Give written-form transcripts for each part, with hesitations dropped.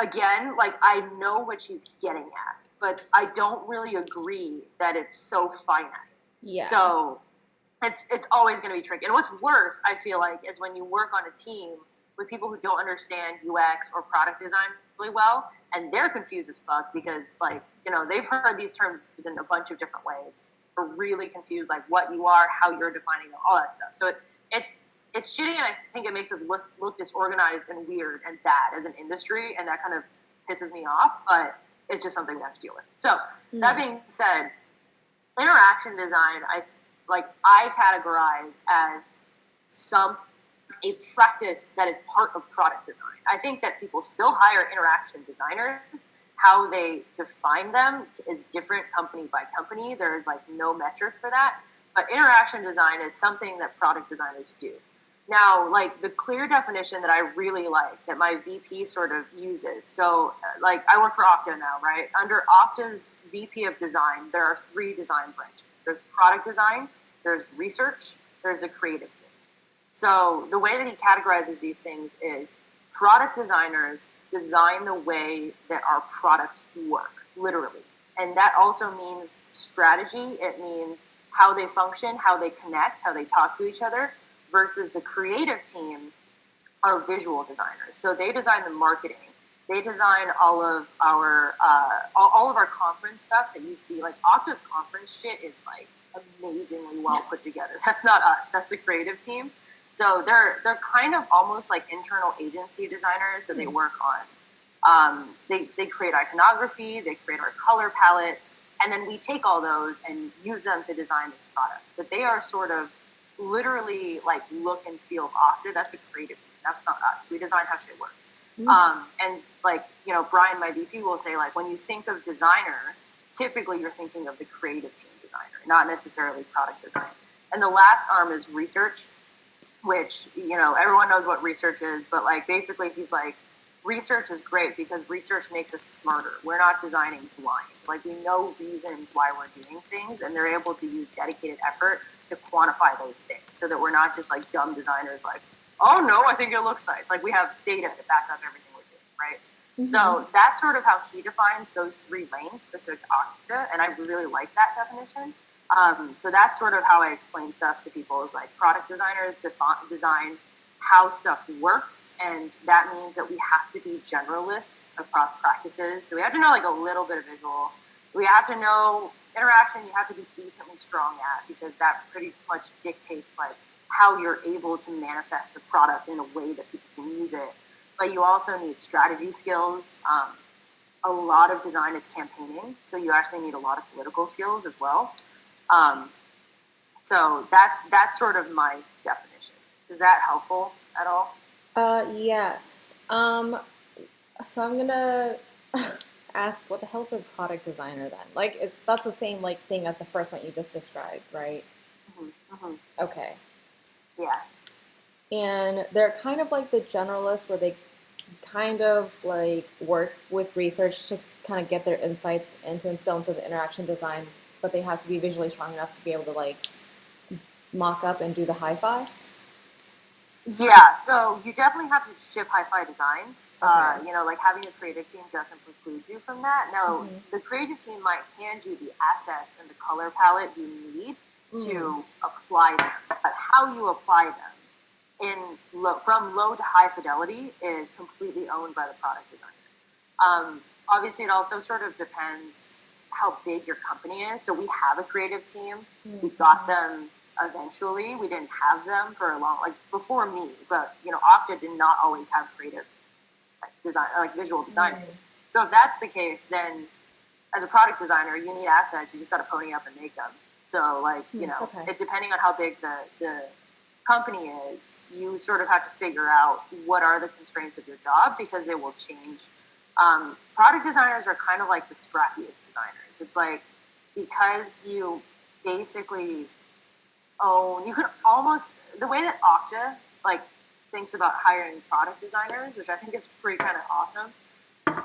again, like, I know what she's getting at, but I don't really agree that it's so finite. Yeah. So it's always going to be tricky. And what's worse, I feel like, is when you work on a team with people who don't understand UX or product design really well, and they're confused as fuck because, like, they've heard these terms in a bunch of different ways. They're really confused, like, what you are, how you're defining them, all that stuff. So it's shitty, and I think it makes us look disorganized and weird and bad as an industry, and that kind of pisses me off, but it's just something we have to deal with. So that being said, interaction design, I categorize as a practice that is part of product design. I think that people still hire interaction designers. How they define them is different company by company. There is, like, no metric for that. But interaction design is something that product designers do. Now, like, the clear definition that I really like, that my VP sort of uses. So, like, I work for Okta now, right? Under Okta's VP of design, there are 3 design branches. There's product design, there's research, there's a creative team. So the way that he categorizes these things is product designers design the way that our products work, literally. And that also means strategy. It means how they function, how they connect, how they talk to each other, versus the creative team are visual designers. So they design the marketing. They design all of our conference stuff that you see. Like, Okta's conference shit is, like, amazingly well put together. That's not us. That's the creative team. So they're kind of almost like internal agency designers. So they work on, they create iconography, they create our color palettes, and then we take all those and use them to design the product. But they are sort of literally, like, look and feel of Okta. That's the creative team. That's not us. We design how shit works. And, like, Brian, my VP, will say, like, when you think of designer, typically you're thinking of the creative team designer, not necessarily product design. And the last arm is research, which, everyone knows what research is, but, like, basically he's like, research is great because research makes us smarter. We're not designing blind. Like, we know reasons why we're doing things, and they're able to use dedicated effort to quantify those things so that we're not just, like, dumb designers like, oh, no, I think it looks nice. Like, we have data to back up everything we're doing, right? Mm-hmm. So that's sort of how he defines those 3 lanes specific to Okta, and I really like that definition. So that's sort of how I explain stuff to people, is, like, product designers design how stuff works, and that means that we have to be generalists across practices. So we have to know, like, a little bit of visual. We have to know interaction. You have to be decently strong at, because that pretty much dictates, like, how you're able to manifest the product in a way that people can use it. But you also need strategy skills. A lot of design is campaigning, so you actually need a lot of political skills as well. So that's sort of my definition. Is that helpful at all? Yes. So I'm gonna ask, what the hell's a product designer then? Like, that's the same, like, thing as the first one you just described, right? Mm-hmm. Mm-hmm. Okay. Yeah. And they're kind of like the generalists, where they kind of, like, work with research to kind of get their insights and to instill into the interaction design, but they have to be visually strong enough to be able to, like, mock up and do the hi-fi. Yeah, so you definitely have to ship hi-fi designs. Okay. Like, having a creative team doesn't preclude you from that. No, the creative team might hand you the assets and the color palette you need to apply them. But how you apply them from low to high fidelity is completely owned by the product designer. Obviously, it also sort of depends how big your company is. So we have a creative team. We got them eventually. We didn't have them for a long, like, before me, but, Okta did not always have creative, like, design, like, visual designers. So if that's the case, then as a product designer, you need assets. You just got to pony up and make them. So, like, it, depending on how big the company is, you sort of have to figure out what are the constraints of your job, because they will change. Product designers are kind of like the scrappiest designers. It's like, because you basically you can almost, the way that Okta, like, thinks about hiring product designers, which I think is pretty kind of awesome.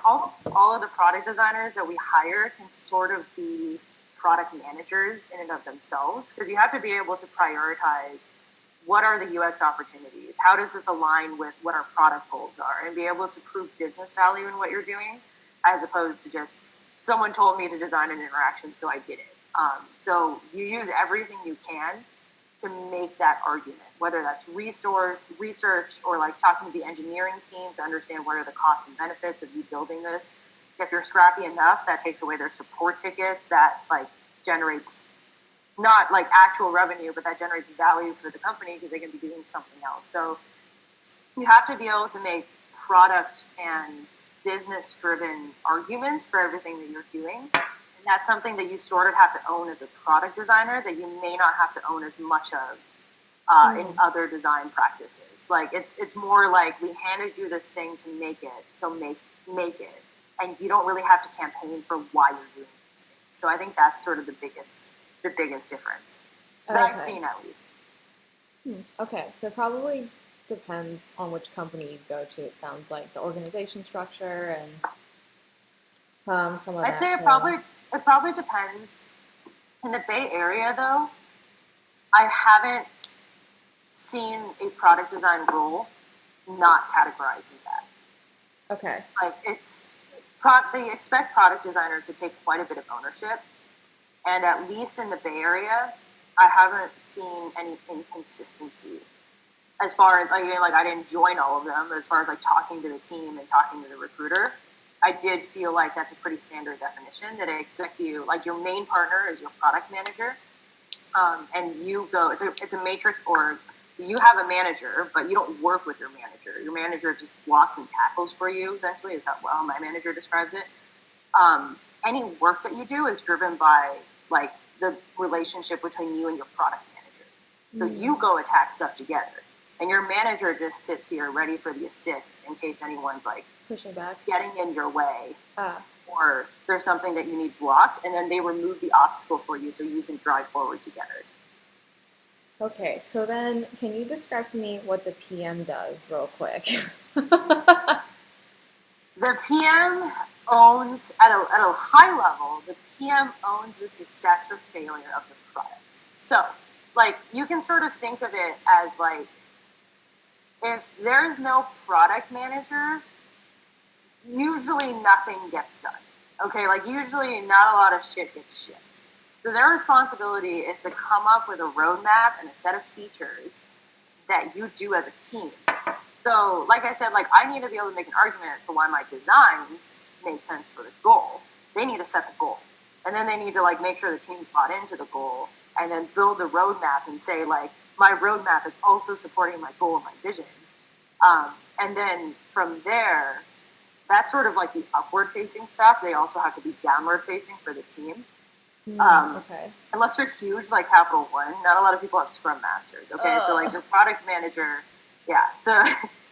All of the product designers that we hire can sort of be product managers in and of themselves, because you have to be able to prioritize what are the UX opportunities? How does this align with what our product goals are? And be able to prove business value in what you're doing, as opposed to just someone told me to design an interaction, so I did it. So you use everything you can to make that argument, whether that's research or like talking to the engineering team to understand what are the costs and benefits of you building this. If you're scrappy enough, that takes away their support tickets, that like generates not like actual revenue, but that generates value for the company because they can be doing something else. So you have to be able to make product and business driven arguments for everything that you're doing. And that's something that you sort of have to own as a product designer that you may not have to own as much of in other design practices. Like it's more like we handed you this thing to make it, so make it. And you don't really have to campaign for why you're doing these things. So I think that's sort of the biggest difference that I've seen, at least. Okay, so probably depends on which company you go to. It sounds like the organization structure and some of that. I'd say it probably depends. In the Bay Area, though, I haven't seen a product design role not categorized as that. Okay. Like they expect product designers to take quite a bit of ownership, and at least in the Bay Area, I haven't seen any inconsistency. As far as I didn't join all of them. As far as like talking to the team and talking to the recruiter, I did feel like that's a pretty standard definition that I expect you, like your main partner is your product manager, and you go. It's a matrix org. So you have a manager, but you don't work with your manager. Your manager just blocks and tackles for you. Essentially, is how my manager describes it. Any work that you do is driven by like the relationship between you and your product manager. So you go attack stuff together. And your manager just sits here ready for the assist in case anyone's like pushing back, getting in your way, or there's something that you need blocked, and then they remove the obstacle for you so you can drive forward together. Okay, so then can you describe to me what the PM does real quick? The PM owns, at a high level, the PM owns the success or failure of the product. So, like, you can sort of think of it as like, if there is no product manager, usually nothing gets done. Okay, like usually not a lot of shit gets shipped. So their responsibility is to come up with a roadmap and a set of features that you do as a team. So like I said, like I need to be able to make an argument for why my designs make sense for the goal. They need to set the goal. And then they need to like make sure the team's bought into the goal and then build the roadmap and say like, my roadmap is also supporting my goal and my vision. And then from there, that's sort of like the upward facing stuff. They also have to be downward facing for the team. Okay. Unless you're huge like Capital One, not a lot of people have Scrum Masters. Okay, so like your product manager, yeah. So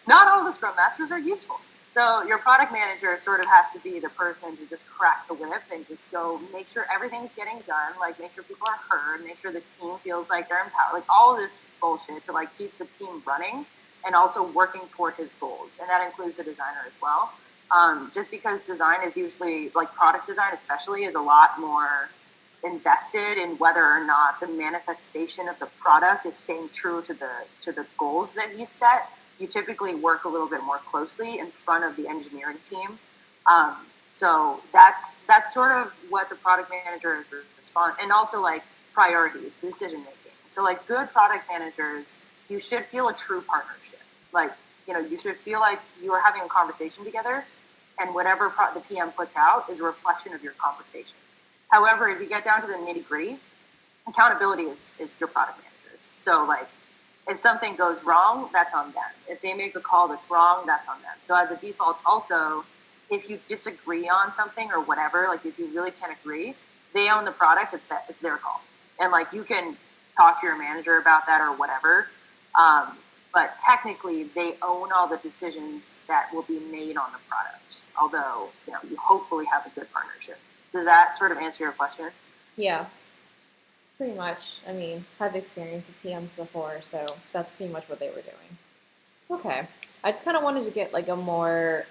not all the Scrum Masters are useful. So your product manager sort of has to be the person to just crack the whip and just go make sure everything's getting done, like make sure people are heard, make sure the team feels like they're empowered, like all of this bullshit to like keep the team running and also working toward his goals. And that includes the designer as well. Just because design is usually, like product design especially, is a lot more invested in whether or not the manifestation of the product is staying true to the goals that he set. You typically work a little bit more closely in front of the engineering team. So that's sort of what the product manager is respond, and also like priorities, decision making. So like good product managers, you should feel a true partnership. Like, you know, you should feel like you are having a conversation together, and whatever the PM puts out is a reflection of your conversation. However, if you get down to the nitty gritty, accountability is your product managers. So like, if something goes wrong, that's on them. If they make a call that's wrong, that's on them. So as a default, also, if you disagree on something or whatever, like if you really can't agree, they own the product. It's their call, and like you can talk to your manager about that or whatever. But technically, they own all the decisions that will be made on the product. Although, you know, you hopefully have a good partnership. Does that sort of answer your question? Yeah. Pretty much. I mean, I've experienced with PMs before, so that's pretty much what they were doing. Okay. I just kind of wanted to get like a more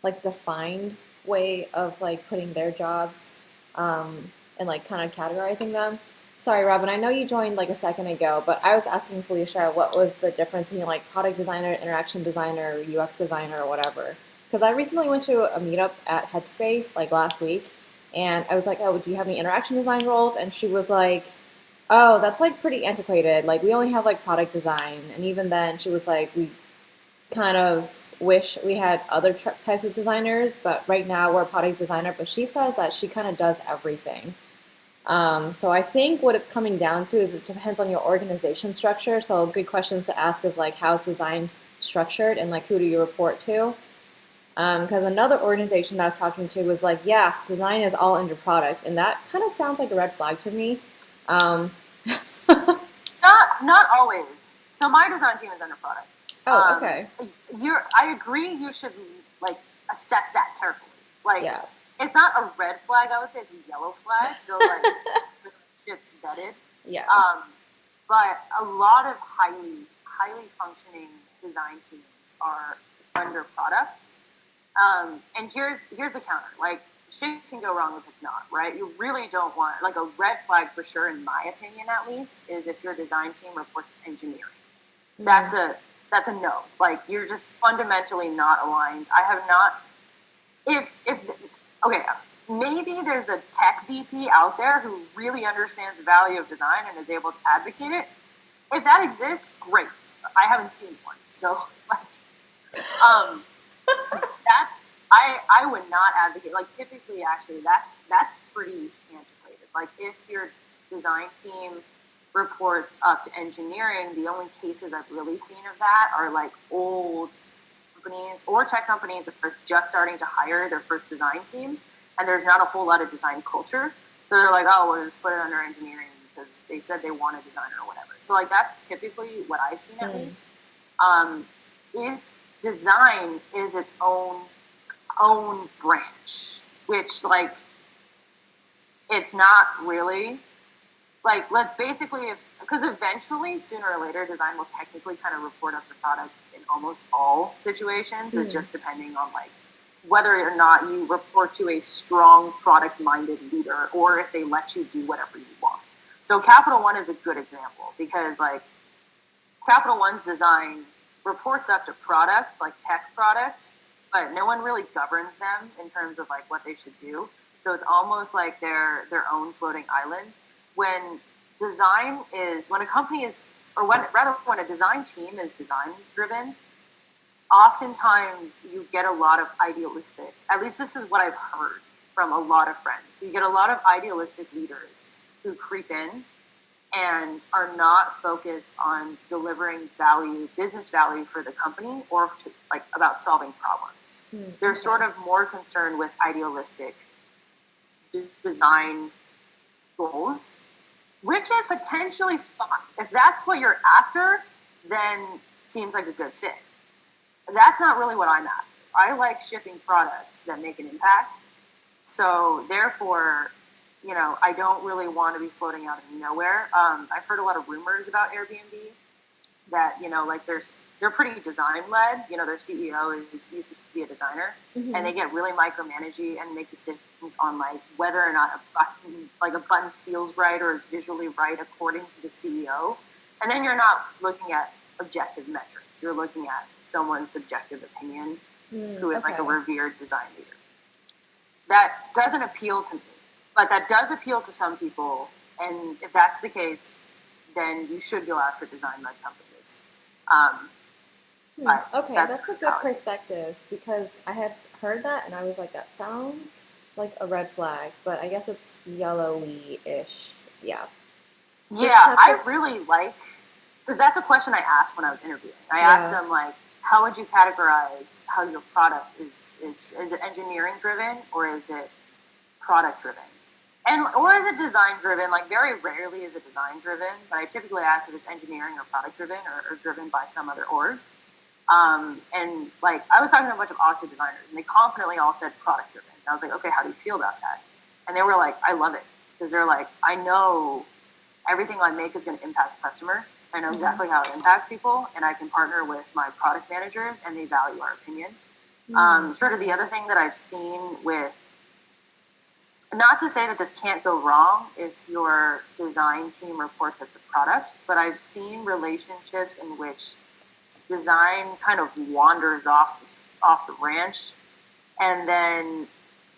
like defined way of like putting their jobs and like kind of categorizing them. Sorry, Robin. I know you joined like a second ago, but I was asking Felicia what was the difference between like product designer, interaction designer, UX designer, or whatever. Because I recently went to a meetup at Headspace like last week, and I was like, "Oh, do you have any interaction design roles?" And she was like, "Oh, that's like pretty antiquated. Like we only have like product design." And even then, she was like, "We kind of wish we had other types of designers, but right now we're a product designer." But she says that she kind of does everything. So I think what it's coming down to is it depends on your organization structure. So good questions to ask is like how's design structured and like who do you report to? Because another organization that I was talking to was like, yeah, design is all under product, and that kind of sounds like a red flag to me. Um, Not always. So my design team is under product. oh, okay, I agree. You should like assess that carefully. Like, yeah, it's not a red flag. I would say it's a yellow flag. So like, shit's vetted. yeah. But a lot of highly functioning design teams are under product. And here's the counter. Like, shit can go wrong if it's not, right? You really don't want, like, a red flag for sure, in my opinion at least, is if your design team reports to engineering. That's a no. Like, you're just fundamentally not aligned. I have not. If okay, maybe there's a tech VP out there who really understands the value of design and is able to advocate it. If that exists, great. I haven't seen one, so like, that I would not advocate. Like, typically, actually, that's pretty antiquated. Like, if your design team reports up to engineering, the only cases I've really seen of that are like old companies or tech companies that are just starting to hire their first design team, and there's not a whole lot of design culture. So they're like, oh, we'll just put it under engineering because they said they want a designer or whatever. So like, that's typically what I've seen at least. If design is its own branch, which like it's not really like, let basically, if because eventually sooner or later design will technically kind of report up the product in almost all situations. It's just depending on like whether or not you report to a strong product minded leader or if they let you do whatever you want. So Capital One is a good example because like Capital One's design reports up to product, like tech product, but no one really governs them in terms of like what they should do. So it's almost like their own floating island. When when a company is, or when a design team is design driven, oftentimes you get a lot of idealistic, at least this is what I've heard from a lot of friends. You get a lot of idealistic leaders who creep in and are not focused on delivering value, business value for the company or like about solving problems. They're sort of more concerned with idealistic design goals, which is potentially fun. If that's what you're after, then seems like a good fit. That's not really what I'm after. I like shipping products that make an impact. So therefore, I don't really want to be floating out of nowhere. I've heard a lot of rumors about Airbnb that, like they're pretty design led. Their CEO used to be a designer, and they get really micromanagey and make decisions on like whether or not a button feels right or is visually right according to the CEO. And then you're not looking at objective metrics. You're looking at someone's subjective opinion who is like a revered design leader. That doesn't appeal to me, but that does appeal to some people. And if that's the case, then you should go after design-led companies. Okay, that's a good perspective because I had heard that and I was like, that sounds like a red flag, but I guess it's yellowy-ish. Yeah. Yeah, I really like, because that's a question I asked when I was interviewing. I asked them like, how would you categorize how your product is it engineering driven or is it product driven? Or is it design driven? Like, very rarely is it design driven, but I typically ask if it's engineering or product driven or driven by some other org. And like, I was talking to a bunch of Okta designers and they confidently all said product driven. And I was like, okay, how do you feel about that? And they were like, I love it. Because they're like, I know everything I make is going to impact the customer. I know exactly how it impacts people, and I can partner with my product managers, and they value our opinion. Sort of the other thing that I've seen with not to say that this can't go wrong if your design team reports at the product, but I've seen relationships in which design kind of wanders off the ranch and then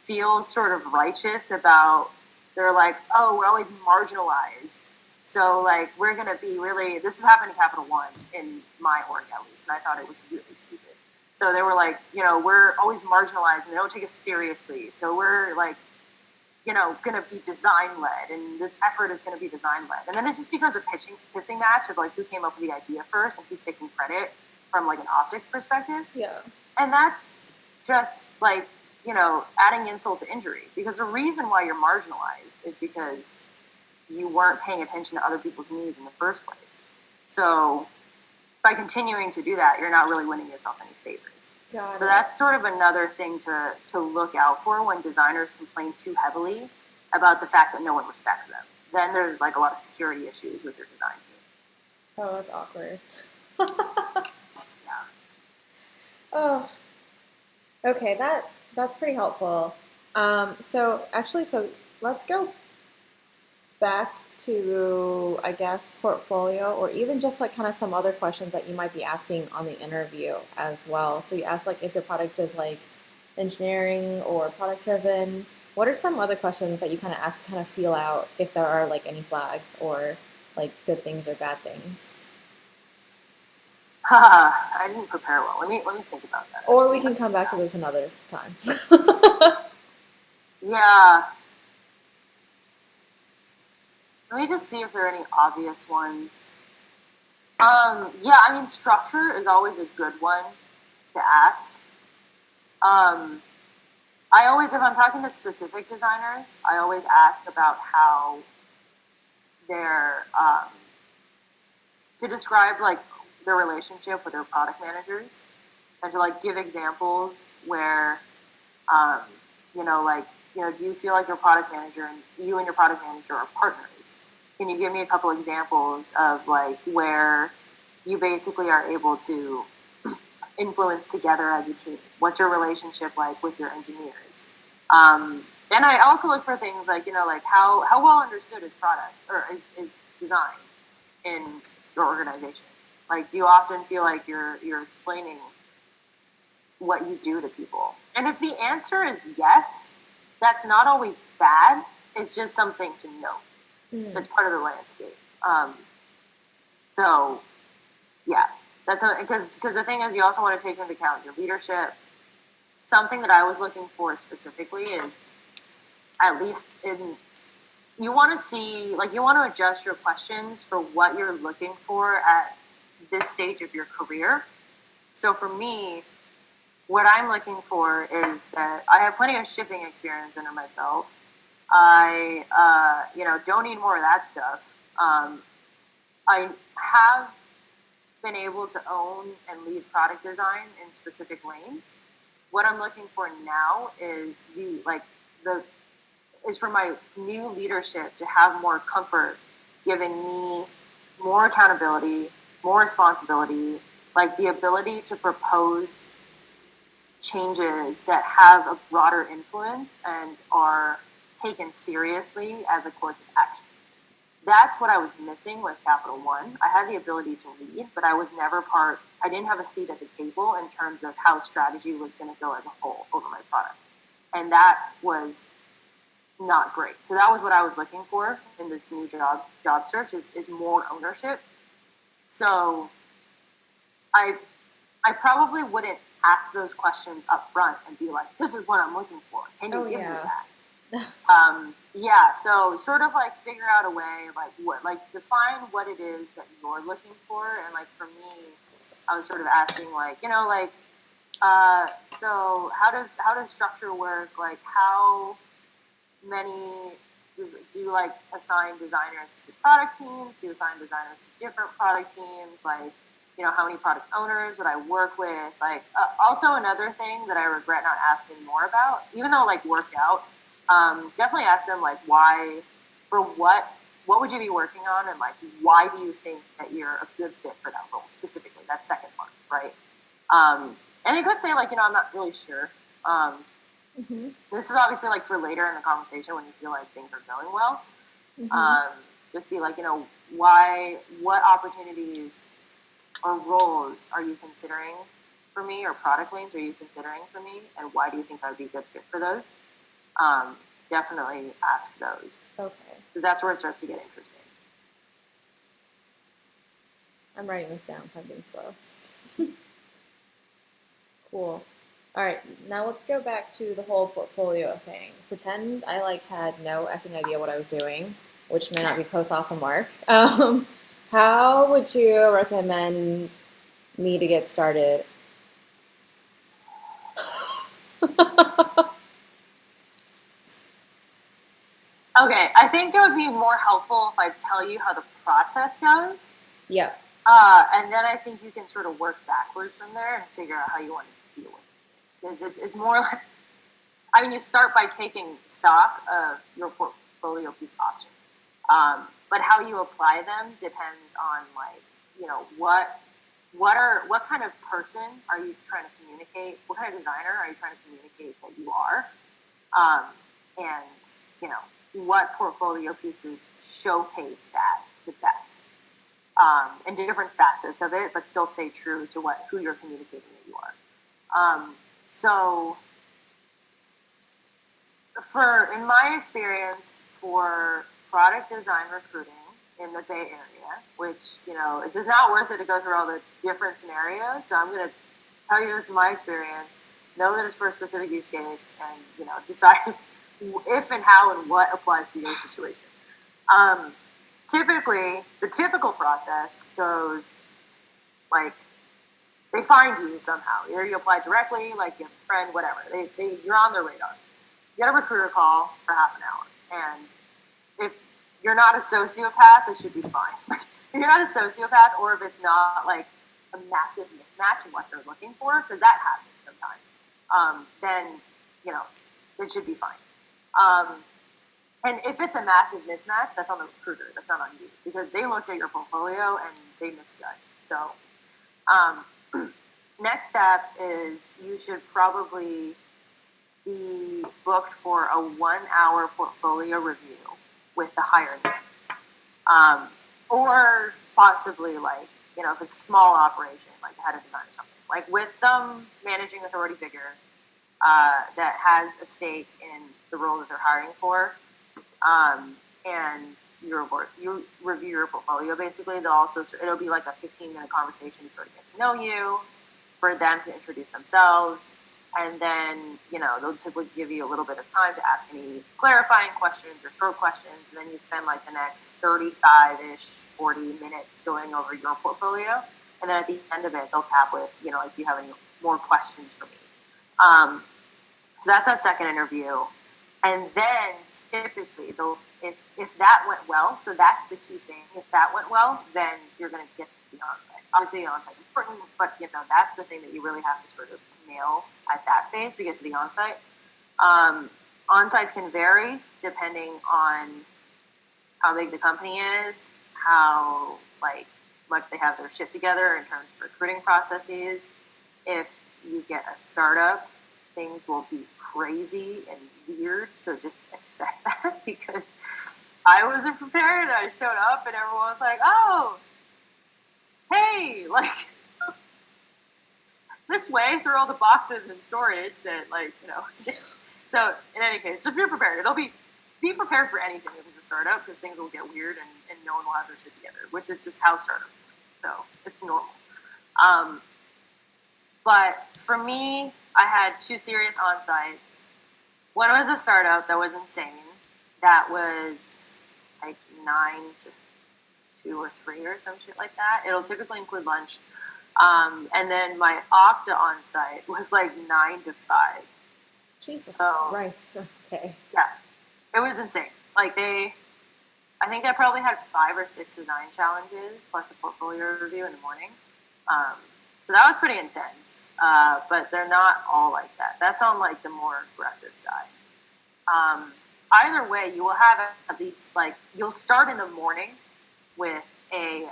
feels sort of righteous about, they're like, oh, we're always marginalized. So like we're gonna be really, this has happened in Capital One in my org at least, and I thought it was really stupid. So they were like, we're always marginalized and they don't take us seriously. So we're like, going to be design led, and this effort is going to be design led. And then it just becomes a pissing match of like who came up with the idea first and who's taking credit from like an optics perspective. Yeah. And that's just like, adding insult to injury, because the reason why you're marginalized is because you weren't paying attention to other people's needs in the first place. So by continuing to do that, you're not really winning yourself any favors. So that's sort of another thing to look out for when designers complain too heavily about the fact that no one respects them. Then there's like a lot of security issues with your design team. Oh, that's awkward. Yeah. Oh, okay. That's pretty helpful. So let's go back to, I guess, portfolio, or even just like kind of some other questions that you might be asking on the interview as well. So you asked like if your product is like engineering or product driven. What are some other questions that you kind of ask to kind of feel out if there are like any flags or like good things or bad things? I didn't prepare well. Let me think about that. Or we can come back to this another time. Yeah. Let me just see if there are any obvious ones. Yeah, I mean, structure is always a good one to ask. I always, if I'm talking to specific designers, I always ask about how they're, to describe like their relationship with their product managers, and to like give examples where, do you feel like your product manager and you and your product manager are partners? Can you give me a couple examples of like where you basically are able to influence together as a team? What's your relationship like with your engineers? And I also look for things like, like how well understood is product or is design in your organization? Like, do you often feel like you're explaining what you do to people? And if the answer is yes, that's not always bad. It's just something to note. It's part of the landscape. So, yeah, that's because the thing is, you also want to take into account your leadership. Something that I was looking for specifically is, at least you want to see, like, you want to adjust your questions for what you're looking for at this stage of your career. So for me, what I'm looking for is that I have plenty of shipping experience under my belt. I, don't need more of that stuff. I have been able to own and lead product design in specific lanes. What I'm looking for now is is for my new leadership to have more comfort, giving me more accountability, more responsibility, like the ability to propose changes that have a broader influence and are taken seriously as a course of action. That's what I was missing with Capital One. I had the ability to lead, but I was never I didn't have a seat at the table in terms of how strategy was going to go as a whole over my product. And that was not great. So that was what I was looking for in this new job search is more ownership. So I probably wouldn't ask those questions up front and be like, this is what I'm looking for. Can you give me that? So sort of like figure out a way, define what it is that you're looking for. And like for me, I was sort of asking so how does structure work? Like how many do you like assign designers to product teams? Do you assign designers to different product teams? Like, how many product owners would I work with? Like, also another thing that I regret not asking more about, even though like worked out, definitely ask them like what would you be working on, and like why do you think that you're a good fit for that role specifically? That second part, right? And they could say like, I'm not really sure. Mm-hmm. This is obviously like for later in the conversation when you feel like things are going well. Mm-hmm. Just be like, what opportunities or roles are you considering for me, or product lanes are you considering for me, and why do you think I'd be a good fit for those? Definitely ask those. Okay. Because that's where it starts to get interesting. I'm writing this down. I'm being slow. Cool. All right, now let's go back to the whole portfolio thing. Pretend I had no effing idea what I was doing, which may not be close off the mark. How would you recommend me to get started? Okay, I think it would be more helpful if I tell you how the process goes. Yep. And then I think you can sort of work backwards from there and figure out how you want to deal with it. Because it's more like, you start by taking stock of your portfolio piece options. But how you apply them depends on what kind of person are you trying to communicate? What kind of designer are you trying to communicate that you are? And what portfolio pieces showcase that the best, and different facets of it, but still stay true to who you're communicating that you are. So, in my experience, for product design recruiting in the Bay Area, which it is not worth it to go through all the different scenarios. So I'm going to tell you this is my experience. Know that it's for a specific use case, and decide if and how and what applies to your situation. Typically, the typical process goes like they find you somehow. Either you apply directly, like you have a friend, whatever. You're on their radar. You get a recruiter call for half an hour, and if you're not a sociopath, it should be fine. If you're not a sociopath, or if it's not like a massive mismatch in what they're looking for, because that happens sometimes, then it should be fine. And if it's a massive mismatch, that's on the recruiter. That's not on you, because they looked at your portfolio and they misjudged. So, next step is you should probably be booked for a 1-hour portfolio review with the hiring manager. Or possibly if it's a small operation, like the head of design or something, like with some managing authority figure that has a stake in the role that they're hiring for. And you review your portfolio. Basically, it'll be like a 15-minute conversation to sort of get to know you, for them to introduce themselves, and then they'll typically give you a little bit of time to ask any clarifying questions or short questions, and then you spend like the next 35-ish, 40 minutes going over your portfolio, and then at the end of it, they'll tap with if you have any more questions for me. So that's that second interview. And then typically, if that went well, so that's the key thing. If that went well, then you're going to get the onsite. Obviously, the onsite is important, but that's the thing that you really have to sort of nail at that phase to get to the onsite. Onsites can vary depending on how big the company is, how much they have their shit together in terms of recruiting processes. If you get a startup, things will be crazy and weird, so just expect that, because I wasn't prepared. I showed up and everyone was like, oh, hey, this way through all the boxes and storage that so in any case, just be prepared. Be prepared for anything if it's a startup, because things will get weird and no one will have their shit together, which is just how startups work. So it's normal. But for me, I had 2 serious on-sites. One was a startup that was insane. That was like 9 to 2 or 3 or some shit like that. It'll typically include lunch. And then my Okta on-site was like 9 to 5. Jesus So, Christ. Okay. Yeah, it was insane. I think I probably had 5 or 6 design challenges plus a portfolio review in the morning. So that was pretty intense. But they're not all like that. That's on the more aggressive side. Either way, you will have at least you'll start in the morning with a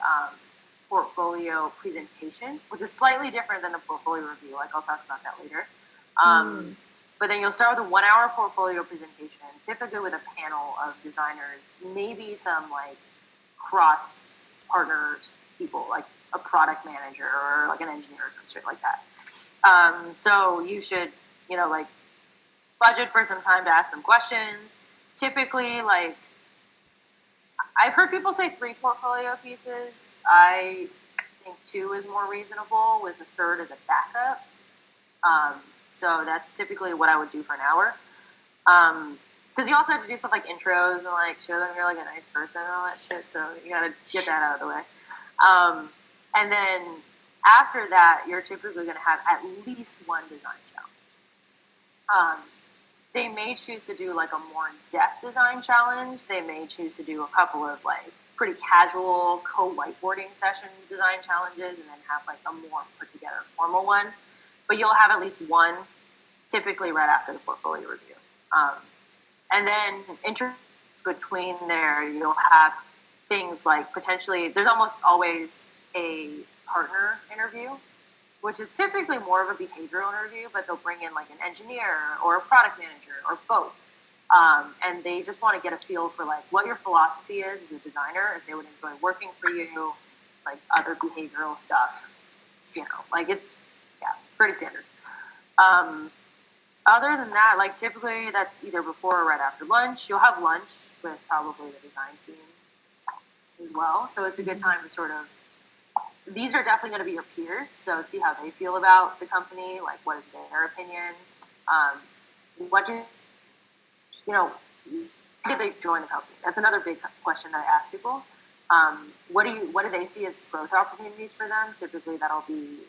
portfolio presentation, which is slightly different than a portfolio review. I'll talk about that later. But then you'll start with a 1 hour portfolio presentation, typically with a panel of designers, maybe some like cross partners people, like a product manager or like an engineer or some shit like that. So you should, like budget for some time to ask them questions. Typically, like I've heard people say 3 portfolio pieces. I think 2 is more reasonable, with a third as a backup. So that's typically what I would do for an hour. Because you also have to do stuff like intros and like show them you're like a nice person and all that shit. So you gotta get that out of the way. And then after that, you're typically going to have at least one design challenge. They may choose to do like a more in-depth design challenge. They may choose to do a couple of like pretty casual co-whiteboarding session design challenges, and then have like a more put together formal one. But you'll have at least one, typically right after the portfolio review. And then between there, you'll have things like potentially, there's almost always a partner interview, which is typically more of a behavioral interview, but they'll bring in like an engineer or a product manager or both. And they just want to get a feel for like what your philosophy is as a designer, if they would enjoy working for you, like other behavioral stuff, like it's, pretty standard. Other than that, like typically that's either before or right after lunch. You'll have lunch with probably the design team as well. So it's a good time to sort of, these are definitely going to be your peers. So see how they feel about the company. Like what is their opinion? What did they join the company? That's another big question that I ask people. What do they see as growth opportunities for them? Typically that'll be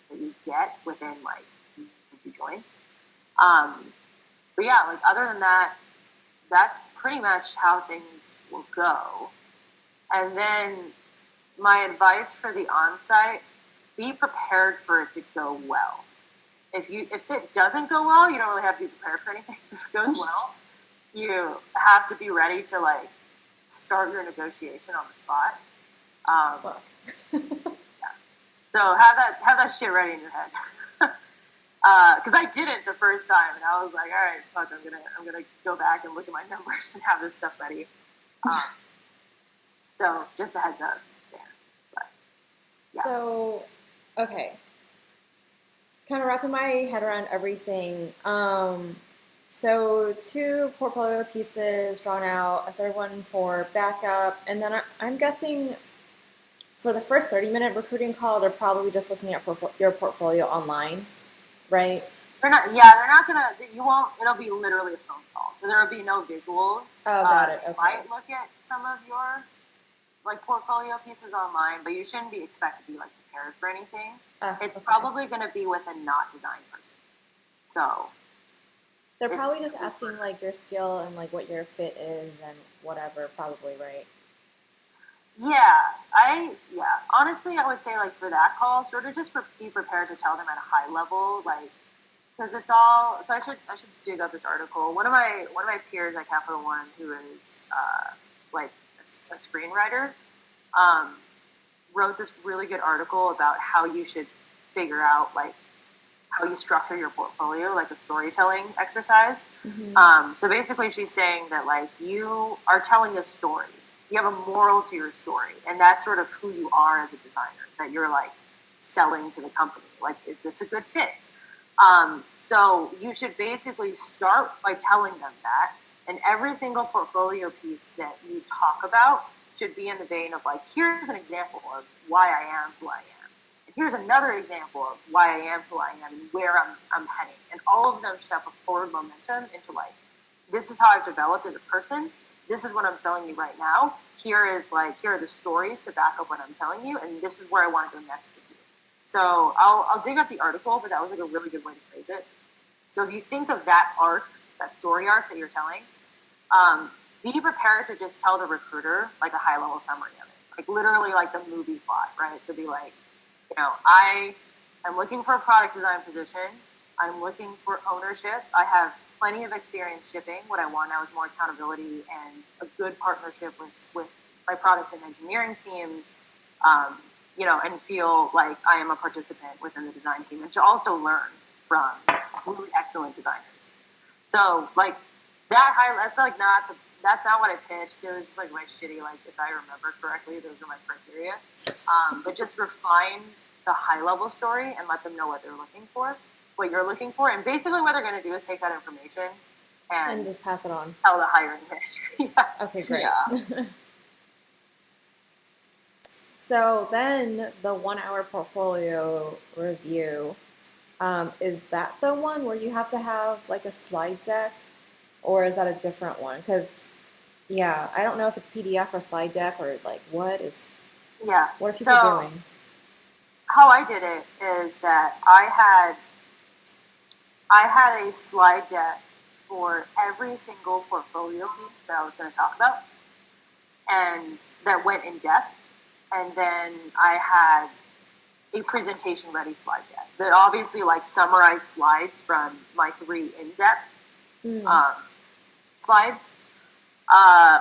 that you get within like a few joins. But yeah, like other than that, that's pretty much how things will go. And then my advice for the on-site, be prepared for it to go well. If it doesn't go well, you don't really have to be prepared for anything. If it goes well, you have to be ready to like start your negotiation on the spot. Yeah. So have that shit ready in your head. Because I did it the first time, and I was like, all right, fuck, I'm gonna go back and look at my numbers and have this stuff ready. So just a heads up there. But, yeah. So, okay, kind of wrapping my head around everything. So 2 portfolio pieces drawn out, a third one for backup, and then I'm guessing for the first 30-minute recruiting call, they're probably just looking at your portfolio online, right? They're not gonna, you won't, it'll be literally a phone call. So there will be no visuals. Oh, got it, okay. You might look at some of your like portfolio pieces online, but you shouldn't be expected to be like prepared for anything. It's probably gonna be with a not design person. So they're probably just asking like your skill and like what your fit is and whatever, probably, right? Honestly, I would say like for that call, sort of just be prepared to tell them at a high level, like, because it's all. So I should dig up this article. One of my peers at Capital One, who is like a screenwriter, wrote this really good article about how you should figure out like how you structure your portfolio, like a storytelling exercise. Mm-hmm. So basically, she's saying that like you are telling a story. You have a moral to your story, and that's sort of who you are as a designer, that you're like selling to the company. Like, is this a good fit? So you should basically start by telling them that, and every single portfolio piece that you talk about should be in the vein of like, here's an example of why I am who I am. And here's another example of why I am who I am and where I'm heading. And all of them should have a forward momentum into like, this is how I've developed as a person. This is what I'm selling you right now. Here are the stories to back up what I'm telling you, and this is where I want to go next with you. So I'll dig up the article, but that was like a really good way to phrase it. So if you think of that arc, that story arc that you're telling, be prepared to just tell the recruiter like a high level summary of it, like literally like the movie plot, right? To be like, I am looking for a product design position. I'm looking for ownership. I have plenty of experience shipping. What I want now is more accountability and a good partnership with my product and engineering teams, and feel like I am a participant within the design team, and to also learn from, really excellent designers. So like that's not what I pitched. It was just like my shitty, like if I remember correctly, those are my criteria. But just refine the high level story and let them know what they're looking for, what you're looking for, and basically what they're going to do is take that information and just pass it on. Tell the hiring history. Yeah. Okay, great. Yeah. So then the 1 hour portfolio review, is that the one where you have to have like a slide deck, or is that a different one? Because yeah, I don't know if it's PDF or slide deck or like what are people doing? How I did it is that I had a slide deck for every single portfolio piece that I was going to talk about, and that went in depth. And then I had a presentation ready slide deck that obviously like summarized slides from my 3 in-depth slides.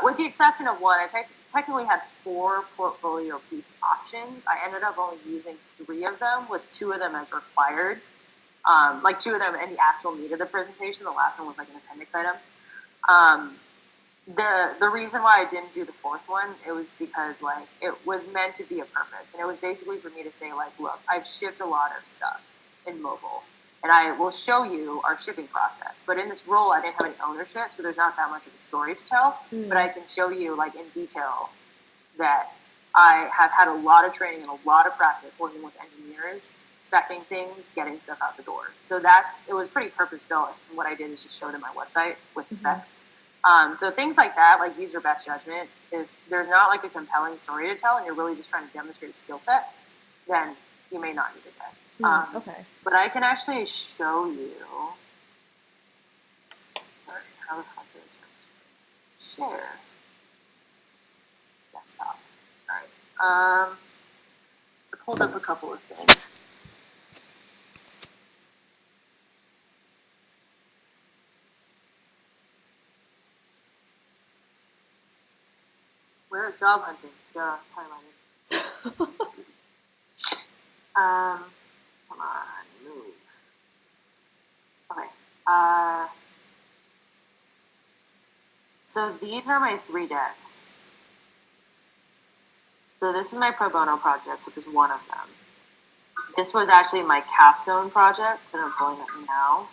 With the exception of one, I technically had 4 portfolio piece options. I ended up only using 3 of them, with 2 of them as required. Like 2 of them in the actual meat of the presentation. The last one was like an appendix item. The reason why I didn't do the 4th one, it was because like it was meant to be a purpose, and it was basically for me to say like, look, I've shipped a lot of stuff in mobile, and I will show you our shipping process. But in this role, I didn't have any ownership, so there's not that much of a story to tell. But I can show you like in detail that I have had a lot of training and a lot of practice working with engineers, speccing things, getting stuff out the door. So it was pretty purpose built. And what I did is just show them my website with the specs. So things like that, like use your best judgment. If there's not like a compelling story to tell and you're really just trying to demonstrate a skill set, then you may not need it then. Okay. But I can actually show you. How the fuck do I share? Desktop. Alright. I pulled up a couple of things. We're job hunting. Duh, highlighted. Come on, move. Okay. So these are my 3 decks. So this is my pro bono project, which is one of them. This was actually my capstone project that I'm pulling up now.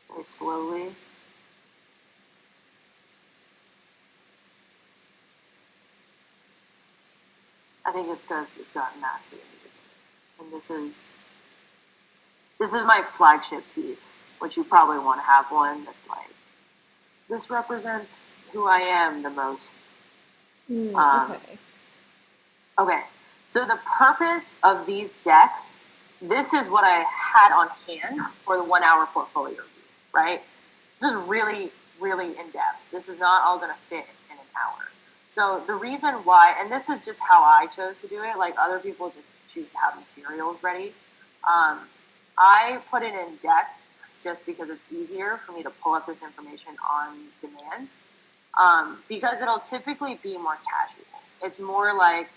Very slowly. I think it's because it's got nasty images in it. And this is my flagship piece, which you probably want to have one that's like, this represents who I am the most. Okay. So the purpose of these decks, this is what I had on hand for the 1 hour portfolio review, right? This is really, really in depth. This is not all going to fit in an hour. So the reason why, and this is just how I chose to do it, like other people just choose to have materials ready. I put it in decks just because it's easier for me to pull up this information on demand. Because it'll typically be more casual. It's more like,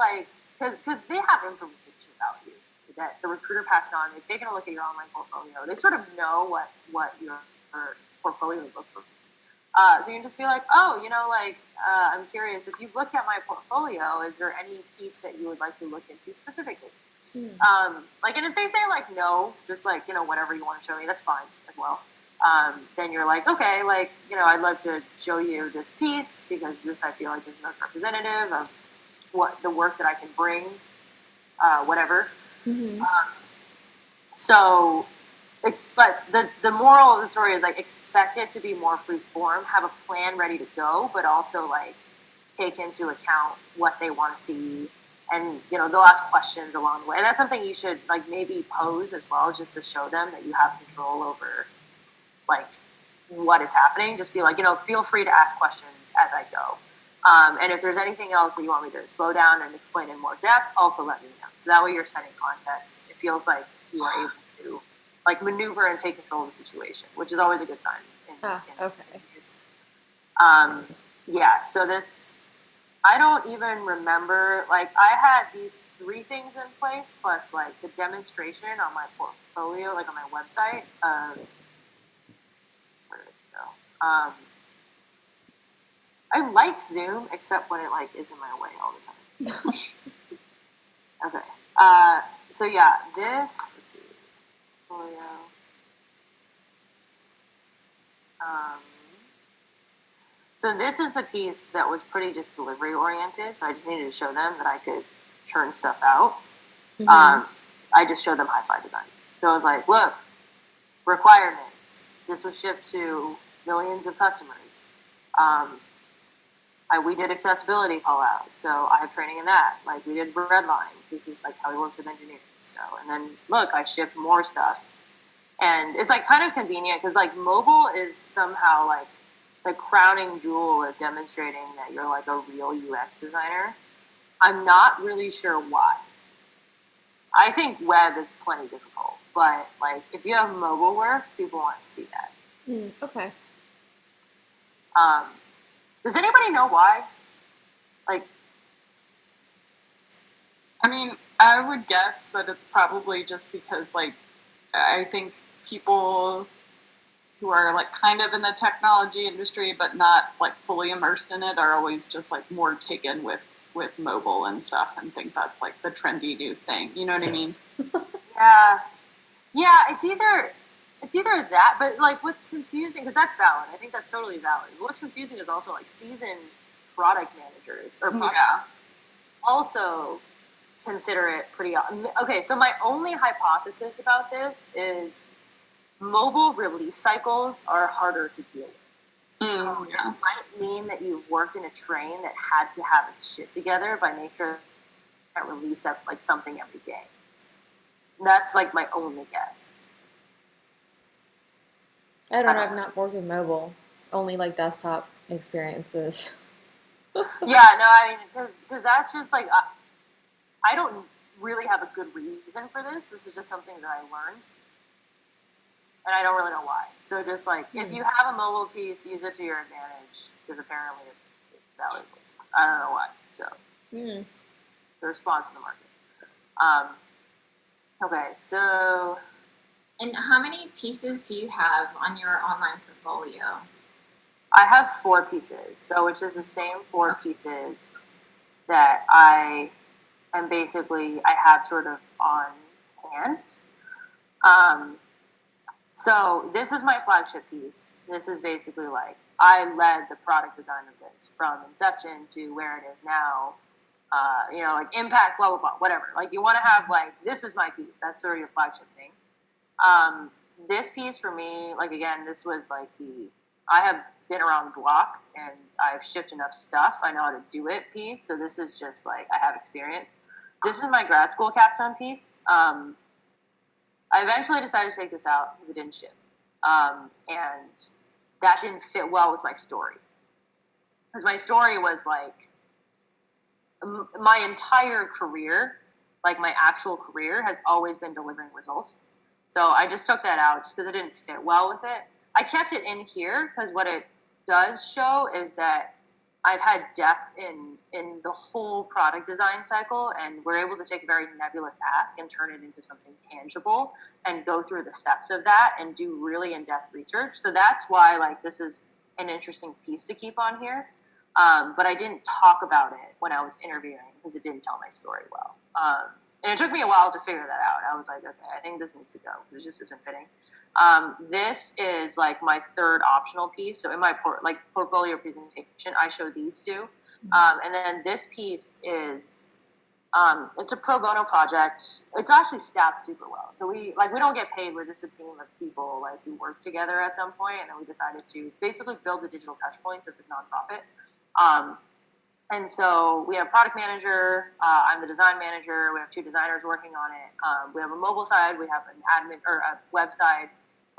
like, because they have information about you that the recruiter passed on. They've taken a look at your online portfolio. They sort of know what your portfolio looks like. So you can just be like, I'm curious, if you've looked at my portfolio, is there any piece that you would like to look into specifically? And if they say like no, just like, whatever you want to show me, that's fine as well. Then you're like, okay, like, I'd love to show you this piece because this I feel like is most representative of what the work that I can bring, whatever. But the moral of the story is like expect it to be more free form, have a plan ready to go, but also like take into account what they want to see, and they'll ask questions along the way. And that's something you should like maybe pose as well, just to show them that you have control over like what is happening. Just be like, feel free to ask questions as I go. And if there's anything else that you want me to slow down and explain in more depth, also let me know. So that way you're setting context. It feels like you are able to like maneuver and take control of the situation, which is always a good sign. Okay. Yeah. So this, I don't even remember, like, I had these 3 things in place, plus, like, the demonstration on my portfolio, like, on my website of, where did it go? I like Zoom, except when it, like, is in my way all the time. Okay. So, yeah, this, let's see, portfolio. So this is the piece that was pretty just delivery oriented. So I just needed to show them that I could churn stuff out. Mm-hmm. I just showed them hi-fi designs. So I was like, look, requirements. This was shipped to millions of customers. We did accessibility call out. So I have training in that. Like, we did redline. This is like how we work with engineers. So, and then look, I shipped more stuff. And it's like kind of convenient because like mobile is somehow like the crowning jewel of demonstrating that you're like a real UX designer. I'm not really sure why. I think web is plenty difficult, but like if you have mobile work, people want to see that. Okay. Does anybody know why? Like, I mean, I would guess that it's probably just because, like, I think people who are, like, kind of in the technology industry but not, like, fully immersed in it are always just, like, more taken with mobile and stuff and think that's, like, the trendy new thing. You know what I mean? Yeah, it's either that, but like what's confusing, because that's valid. I think that's totally valid. But what's confusing is also like seasoned product managers or product also consider it pretty. Okay, so my only hypothesis about this is mobile release cycles are harder to deal with. It might mean that you've worked in a train that had to have its shit together by nature that release up like something every day. That's like my only guess. I don't know. I've not worked with mobile. It's only like desktop experiences. Yeah, no, I mean, because that's just like, I don't really have a good reason for this. This is just something that I learned. And I don't really know why. So just like, if you have a mobile piece, use it to your advantage, because apparently it's valuable. I don't know why. So, the response in the market. Okay, so. And how many pieces do you have on your online portfolio? I have 4 pieces, so which is the same 4 pieces that I am basically, I have sort of on hand. So this is my flagship piece. This is basically like, I led the product design of this from inception to where it is now. Like impact, blah, blah, blah, whatever. Like you want to have like, this is my piece. That's sort of your flagship thing. This piece for me, like again, this was like I have been around the block and I've shipped enough stuff. I know how to do it piece. So this is just like, I have experience. This is my grad school capstone piece. I eventually decided to take this out because it didn't ship. And that didn't fit well with my story. Because my story was like, my entire career, like my actual career, has always been delivering results. So I just took that out just because it didn't fit well with it. I kept it in here because what it does show is that I've had depth in the whole product design cycle, and we're able to take a very nebulous ask and turn it into something tangible and go through the steps of that and do really in-depth research. So that's why like this is an interesting piece to keep on here. But I didn't talk about it when I was interviewing because it didn't tell my story well. And it took me a while to figure that out. I was like, okay, I think this needs to go because it just isn't fitting. This is like my 3rd optional piece. So in my portfolio presentation, I show these 2. And then this piece is, it's a pro bono project. It's actually staffed super well. So we don't get paid. We're just a team of people like who work together at some point, and then we decided to basically build the digital touch points of this nonprofit. And so we have a product manager, I'm the design manager, we have 2 designers working on it. We have a mobile side, we have an admin or a website,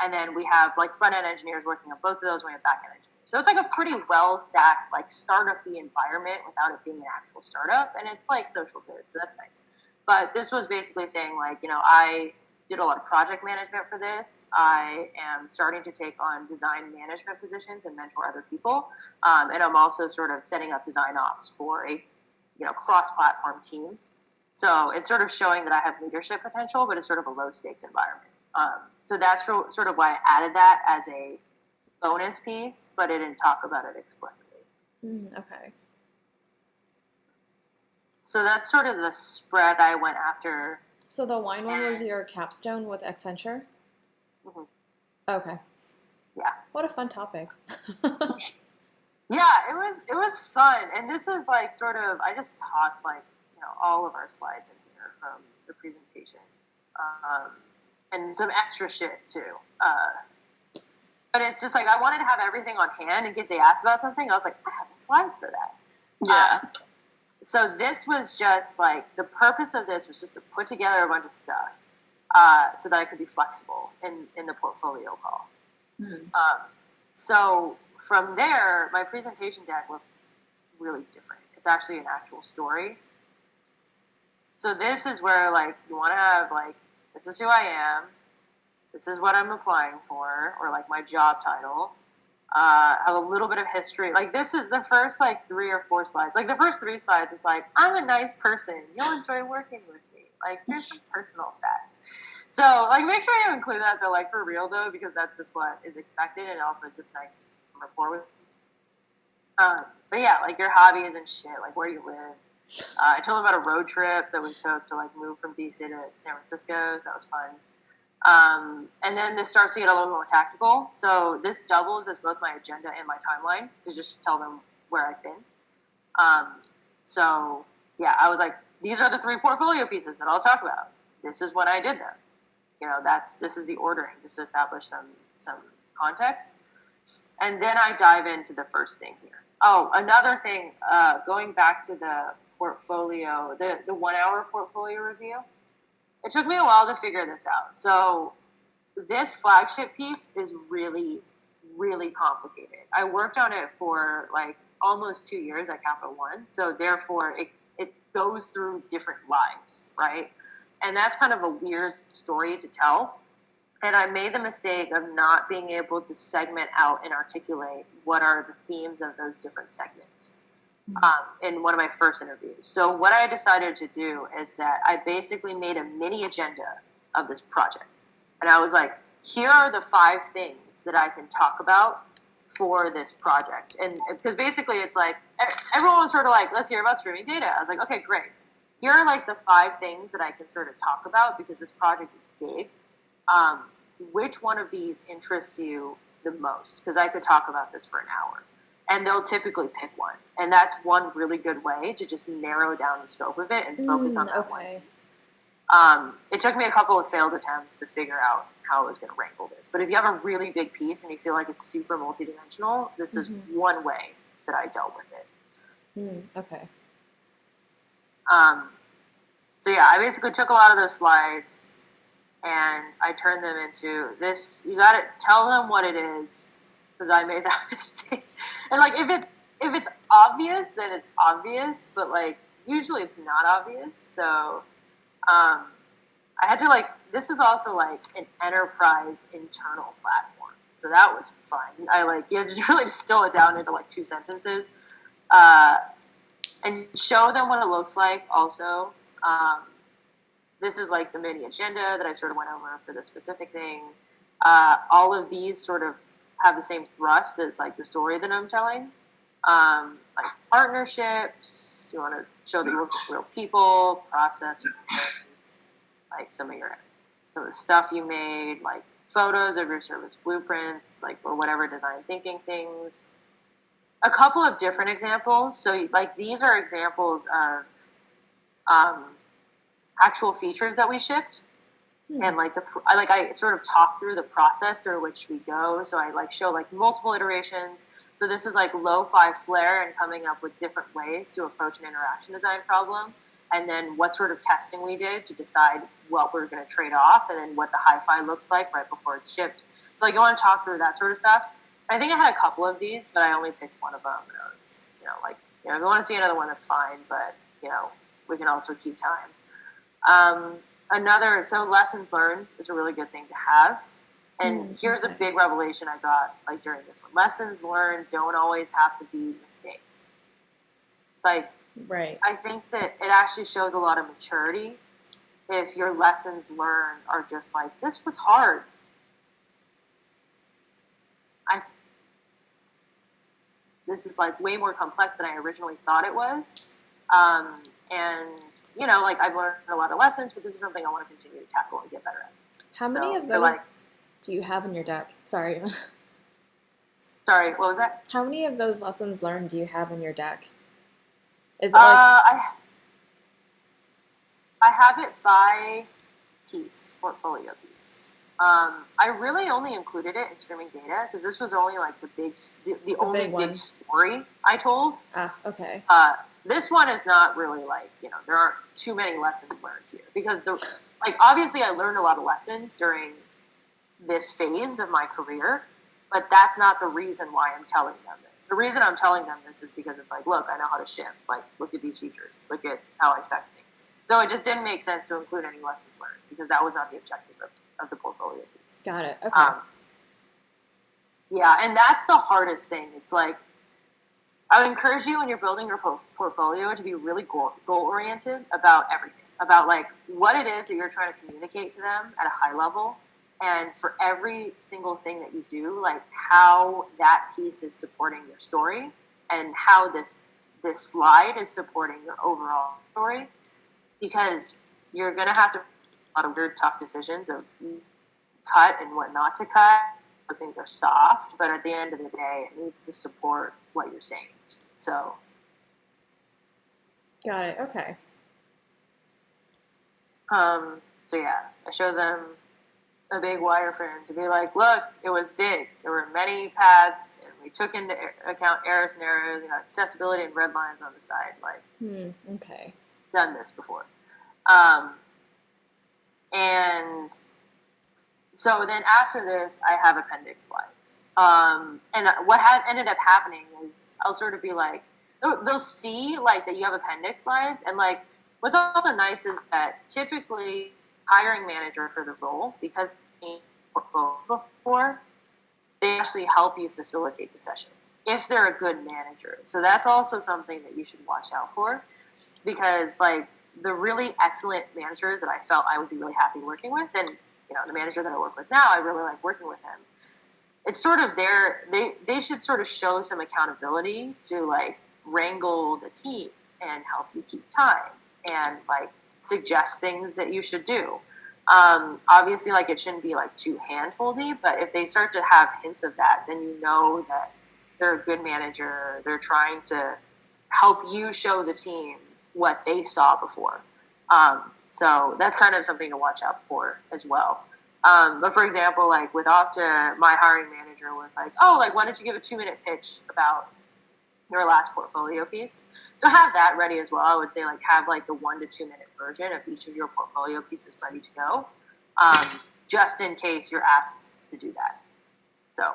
and then we have like front-end engineers working on both of those, and we have back-end engineers. So it's like a pretty well-stacked, like startup-y environment without it being an actual startup, and it's like social good, so that's nice. But this was basically saying like, I did a lot of project management for this. I am starting to take on design management positions and mentor other people. And I'm also sort of setting up design ops for a cross-platform team. So it's sort of showing that I have leadership potential, but it's sort of a low-stakes environment. So that's sort of why I added that as a bonus piece, but I didn't talk about it explicitly. Okay. So that's sort of the spread I went after. So the wine one was your capstone with Accenture? Mm-hmm. Okay. Yeah. What a fun topic. Yeah, it was fun. And this is like sort of, I just tossed like, all of our slides in here from the presentation. And some extra shit too. But it's just like, I wanted to have everything on hand in case they asked about something. I was like, I have a slide for that. Yeah. So this was just like, the purpose of this was just to put together a bunch of stuff so that I could be flexible in the portfolio call. So from there, my presentation deck looked really different. It's actually an actual story. So this is where like, you want to have like, this is who I am. This is what I'm applying for, or like my job title. Have a little bit of history. Like this is the first like 3 or 4 slides. Like the first 3 slides is like, I'm a nice person. You'll enjoy working with me. Like here's some personal facts. So like make sure you include that though, like for real though, because that's just what is expected and also just nice rapport with. But yeah, like your hobbies and shit, like where you live. I told them about a road trip that we took to like move from DC to San Francisco. So that was fun. And then this starts to get a little more tactical. So this doubles as both my agenda and my timeline to just tell them where I've been. So yeah, I was like, these are the 3 portfolio pieces that I'll talk about. This is when I did them. This is the ordering just to establish some context. And then I dive into the first thing here. Oh, another thing, going back to the portfolio, the 1 hour portfolio review. It took me a while to figure this out. So this flagship piece is really, really complicated. I worked on it for like almost 2 years at Capital One. So therefore it goes through different lives, right? And that's kind of a weird story to tell. And I made the mistake of not being able to segment out and articulate what are the themes of those different segments. In one of my first interviews. So what I decided to do is that I basically made a mini agenda of this project. And I was like, here are the 5 things that I can talk about for this project. And because basically it's like, everyone was sort of like, let's hear about streaming data. I was like, okay, great. Here are like the 5 things that I can sort of talk about because this project is big. Which one of these interests you the most? Because I could talk about this for an hour. And they'll typically pick one. And that's one really good way to just narrow down the scope of it and focus on that one. It took me a couple of failed attempts to figure out how I was going to wrangle this. But if you have a really big piece and you feel like it's super multidimensional, this is one way that I dealt with it. Okay. So yeah, I basically took a lot of those slides and I turned them into this. You got to tell them what it is, because I made that mistake. And like if it's obvious, then it's obvious, but like usually it's not obvious. So I had to like, this is also like an enterprise internal platform, so that was fun. You had to really distill it down into like 2 sentences and show them what it looks like. Also, this is like the mini agenda that I sort of went over for the specific thing. All of these sort of have the same thrust as like the story that I'm telling. Like partnerships, you want to show that you work with real people, process, like some of the stuff you made, like photos of your service blueprints, like or whatever design thinking things. A couple of different examples. So like these are examples of actual features that we shipped. And like I sort of talk through the process through which we go. So I like show like multiple iterations. So this is like lo-fi flair and coming up with different ways to approach an interaction design problem. And then what sort of testing we did to decide what we're going to trade off, and then what the hi-fi looks like right before it's shipped. So like you want to talk through that sort of stuff. I think I had a couple of these, but I only picked one of them. And I was, if you want to see another one, that's fine. But, we can also keep time. So lessons learned is a really good thing to have. And here's a big revelation I got like during this one. Lessons learned don't always have to be mistakes. Like, Right. I think that it actually shows a lot of maturity if your lessons learned are just like, this was hard. This is like way more complex than I originally thought it was. And, you know, like I've learned a lot of lessons, but this is something I want to continue to tackle and get better at. How many So, of those do you have in your deck? Sorry. Sorry, what was that? How many of those lessons learned do you have in your deck? Is it like I have it by piece, portfolio piece. I really only included it in streaming data because this was only like the only big story I told. Okay. This one is not really like, you know, there aren't too many lessons learned here because obviously I learned a lot of lessons during this phase of my career, but that's not the reason why I'm telling them this. The reason I'm telling them this is because it's like, look, I know how to ship. Like, look at these features. Look at how I spec things. So it just didn't make sense to include any lessons learned because that was not the objective of the portfolio piece. Got it. Okay. Yeah, and that's the hardest thing. It's like, I would encourage you when you're building your portfolio to be really goal-oriented about everything, about like what it is that you're trying to communicate to them at a high level, and for every single thing that you do, like how that piece is supporting your story and how this slide is supporting your overall story, because you're going to have to make a lot of very tough decisions of cut and what not to cut. Those things are soft, but at the end of the day, it needs to support what you're saying. So. Got it. Okay. So yeah, I show them a big wireframe to be like, look, it was big. There were many paths, and we took into account error scenarios, you know, accessibility and red lines on the side. Like, okay. Done this before. And so then after this, I have appendix slides. And what ended up happening is I'll sort of be like, they'll see like that you have appendix slides, and like what's also nice is that typically hiring manager for the role, because they portfolio before, they actually help you facilitate the session if they're a good manager. So that's also something that you should watch out for, because like the really excellent managers that I felt I would be really happy working with, and you know, the manager that I work with now, I really like working with him. It's sort of they should sort of show some accountability to like wrangle the team and help you keep time and like suggest things that you should do. Obviously, like it shouldn't be like too handholdy, but if they start to have hints of that, then you know that they're a good manager. They're trying to help you show the team what they saw before. So that's kind of something to watch out for as well. But for example, like with Okta, my hiring manager was like, oh, like, why don't you give a 2-minute pitch about your last portfolio piece? So have that ready as well. I would say like have like the 1 to 2 minute version of each of your portfolio pieces ready to go, just in case you're asked to do that. So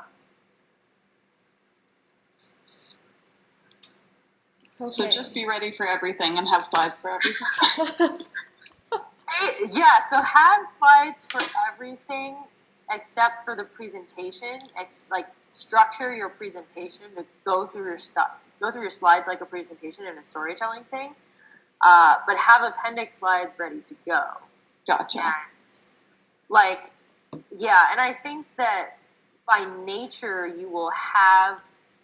just be ready for everything and have slides for everything. Yeah, so have slides for everything except for the presentation. Like structure your presentation to go through your slides like a presentation and a storytelling thing. But have appendix slides ready to go. Gotcha. And like, yeah, and I think that by nature you will have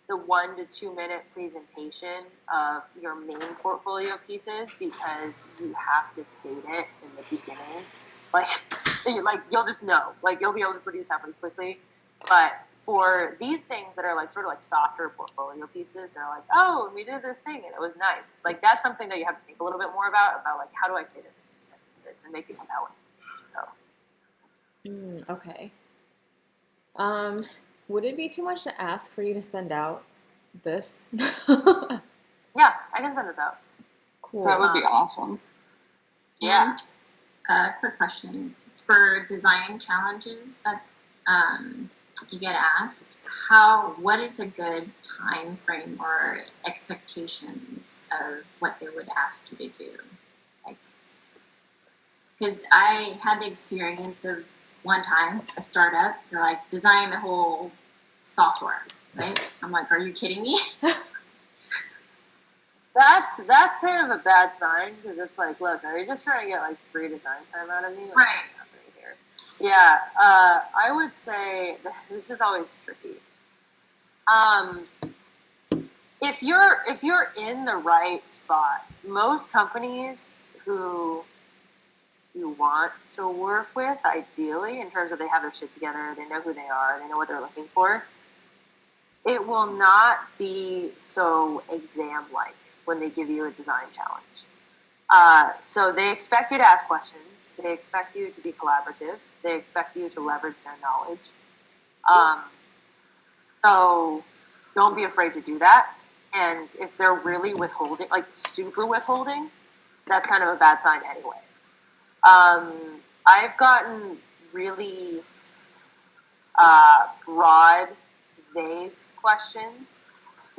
the 1 to 2 minute presentation of your main portfolio pieces because you have to state it in the beginning. Like you'll just know, like you'll be able to produce that pretty quickly. But for these things that are like sort of like softer portfolio pieces, they're like, oh, we did this thing and it was nice. Like that's something that you have to think a little bit more about like how do I say this in 2 sentences and make it compelling. So. Okay. Would it be too much to ask for you to send out this? Yeah, I can send this out. Cool. That would be awesome. Yeah. Quick question. For design challenges that you get asked, what is a good time frame or expectations of what they would ask you to do? Like, because I had the experience of one time a startup. They're like designing the whole software, right? I'm like, are you kidding me? That's kind of a bad sign because it's like, look, are you just trying to get like free design time out of me? What's Right. happening here? Yeah, I would say this is always tricky. If you're in the right spot, most companies who you want to work with, ideally, in terms of they have their shit together, they know who they are, they know what they're looking for, it will not be so exam-like when they give you a design challenge. So they expect you to ask questions. They expect you to be collaborative. They expect you to leverage their knowledge. So don't be afraid to do that. And if they're really withholding, like super withholding, that's kind of a bad sign anyway. I've gotten really broad, vague questions.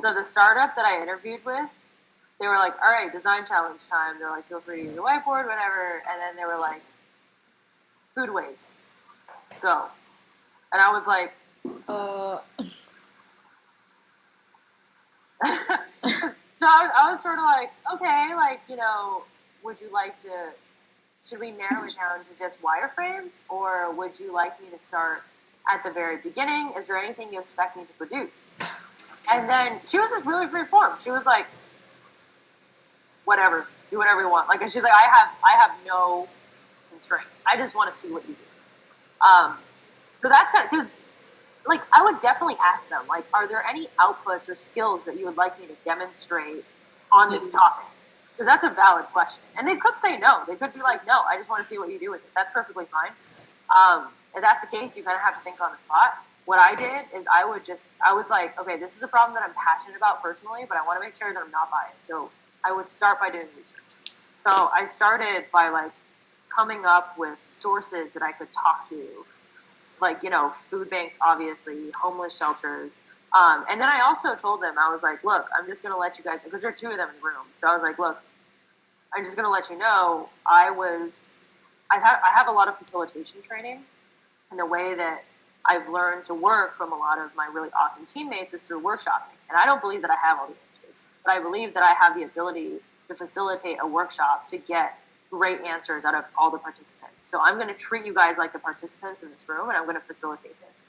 So the startup that I interviewed with, they were like, all right, design challenge time. They're like, feel free to use your whiteboard, whatever. And then they were like, food waste, go. And I was like, so I was sort of like, okay, like, would you like to, should we narrow it down to just wireframes? Or would you like me to start at the very beginning? Is there anything you expect me to produce? And then she was just really freeform. She was like, whatever, do whatever you want. Like, she's like, I have no constraints. I just want to see what you do. So that's kind of, because, like, I would definitely ask them, like, are there any outputs or skills that you would like me to demonstrate on this topic? Because that's a valid question. And they could say no. They could be like, no, I just want to see what you do with it. That's perfectly fine. If that's the case, you kind of have to think on the spot. What I did is I was like, okay, this is a problem that I'm passionate about personally, but I want to make sure that I'm not biased. So I would start by doing research. So I started by, like, coming up with sources that I could talk to, like, food banks, obviously, homeless shelters. And then I also told them, I was like, look, I'm just going to let you guys, because there are two of them in the room. So I was like, look, I'm just going to let you know, I have a lot of facilitation training, and the way that I've learned to work from a lot of my really awesome teammates is through workshopping. And I don't believe that I have all the answers, but I believe that I have the ability to facilitate a workshop to get great answers out of all the participants. So I'm going to treat you guys like the participants in this room, and I'm going to facilitate this.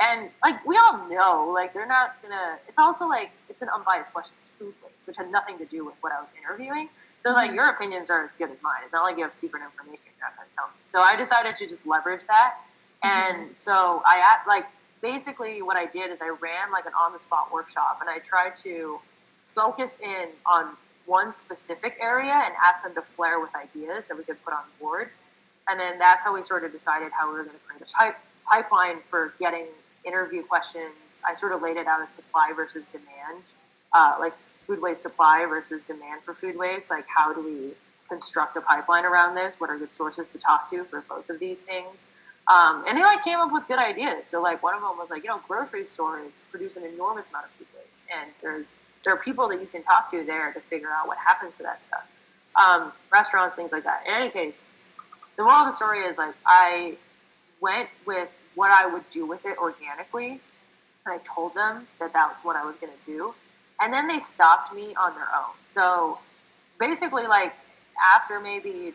And, like, we all know, like, they're not going to, it's also, like, it's an unbiased question. It's food waste, which had nothing to do with what I was interviewing. So, like, your opinions are as good as mine. It's not like you have secret information you're not going to tell me. So I decided to just leverage that. And so basically what I did is I ran, like, an on-the-spot workshop, and I tried to focus in on one specific area and ask them to flare with ideas that we could put on board. And then that's how we sort of decided how we were going to create a pipeline for getting interview questions. I sort of laid it out as supply versus demand, like food waste supply versus demand for food waste. Like, how do we construct a pipeline around this? What are good sources to talk to for both of these things? And they, like, came up with good ideas. So, like, one of them was like, grocery stores produce an enormous amount of food waste, and there are people that you can talk to there to figure out what happens to that stuff. Restaurants, things like that. In any case, the moral of the story is, like, I went with what I would do with it organically, and I told them that was what I was going to do. And then they stopped me on their own. So basically, like, after maybe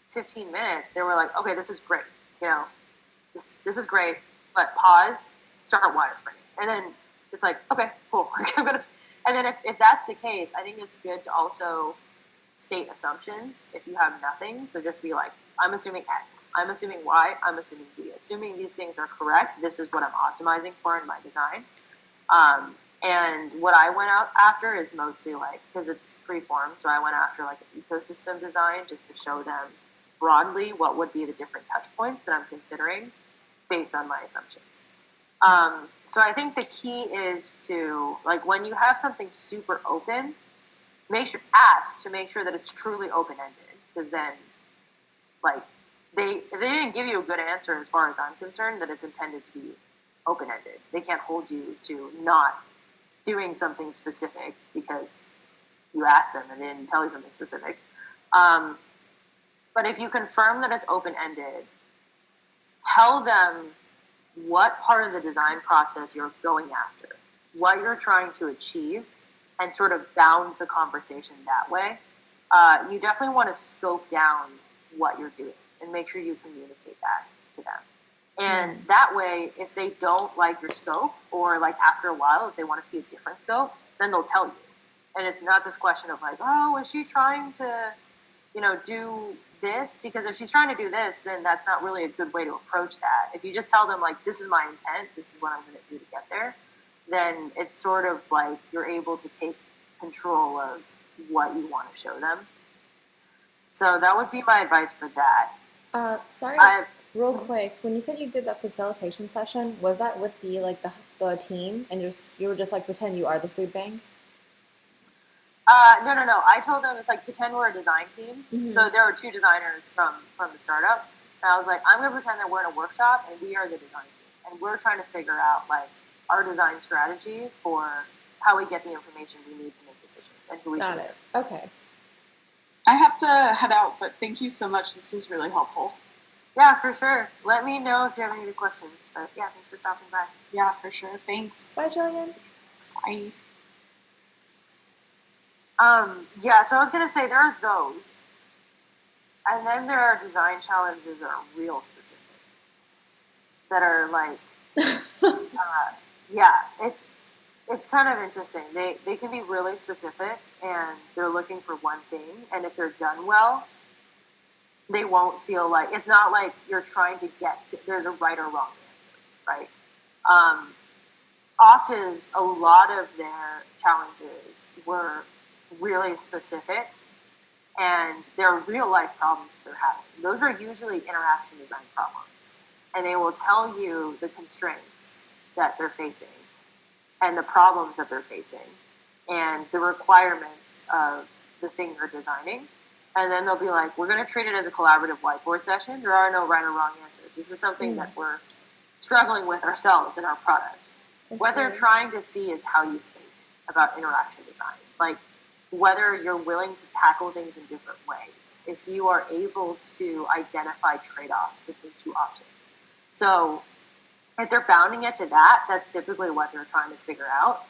15 minutes, they were like, okay, this is great. This is great, but pause, start wireframing. And then it's like, okay, cool. And then if that's the case, I think it's good to also state assumptions if you have nothing. So just be like, I'm assuming X, I'm assuming Y, I'm assuming Z. Assuming these things are correct, this is what I'm optimizing for in my design. And what I went out after is mostly, like, because it's free form, so I went after, like, an ecosystem design just to show them broadly what would be the different touch points that I'm considering based on my assumptions. So I think the key is to, like, when you have something super open, ask to make sure that it's truly open-ended, because then, like, if they didn't give you a good answer as far as I'm concerned, that it's intended to be open-ended. They can't hold you to not doing something specific because you asked them and they didn't tell you something specific. But if you confirm that it's open-ended, tell them what part of the design process you're going after, what you're trying to achieve, and sort of bound the conversation that way. You definitely want to scope down what you're doing and make sure you communicate that to them. And that way, if they don't like your scope, or like after a while, if they want to see a different scope, then they'll tell you. And it's not this question of like, oh, is she trying to, do this? Because if she's trying to do this, then that's not really a good way to approach that. If you just tell them like, this is my intent, this is what I'm going to do to get there, then it's sort of like you're able to take control of what you want to show them. So that would be my advice for that. Sorry, real quick. When you said you did that facilitation session, was that with the team, and you were just like pretend you are the food bank? No. I told them it's like pretend we're a design team. Mm-hmm. So there were 2 designers from the startup, and I was like, I'm gonna pretend that we're in a workshop and we are the design team, and we're trying to figure out like our design strategy for how we get the information we need to make decisions and who we Got should it. Okay. I have to head out, but thank you so much. This was really helpful. Yeah, for sure. Let me know if you have any other questions. But yeah, thanks for stopping by. Yeah, for sure. Thanks. Bye, Jillian. Bye. Yeah, so I was gonna say there are those, and then there are design challenges that are real specific, that are like, yeah, it's kind of interesting. They can be really specific, and they're looking for one thing, and if they're done well, they won't feel like, it's not like you're trying to get to, there's a right or wrong answer, right? Okta's, a lot of their challenges were really specific, and they're real life problems that they're having. Those are usually interaction design problems, and they will tell you the constraints that they're facing and the problems that they're facing and the requirements of the thing you're designing. And then they'll be like, we're going to treat it as a collaborative whiteboard session. There are no right or wrong answers. This is something that we're struggling with ourselves in our product. What they're trying to see is how you think about interaction design. Like, whether you're willing to tackle things in different ways, if you are able to identify trade-offs between 2 options. So if they're bounding it to that, that's typically what they're trying to figure out.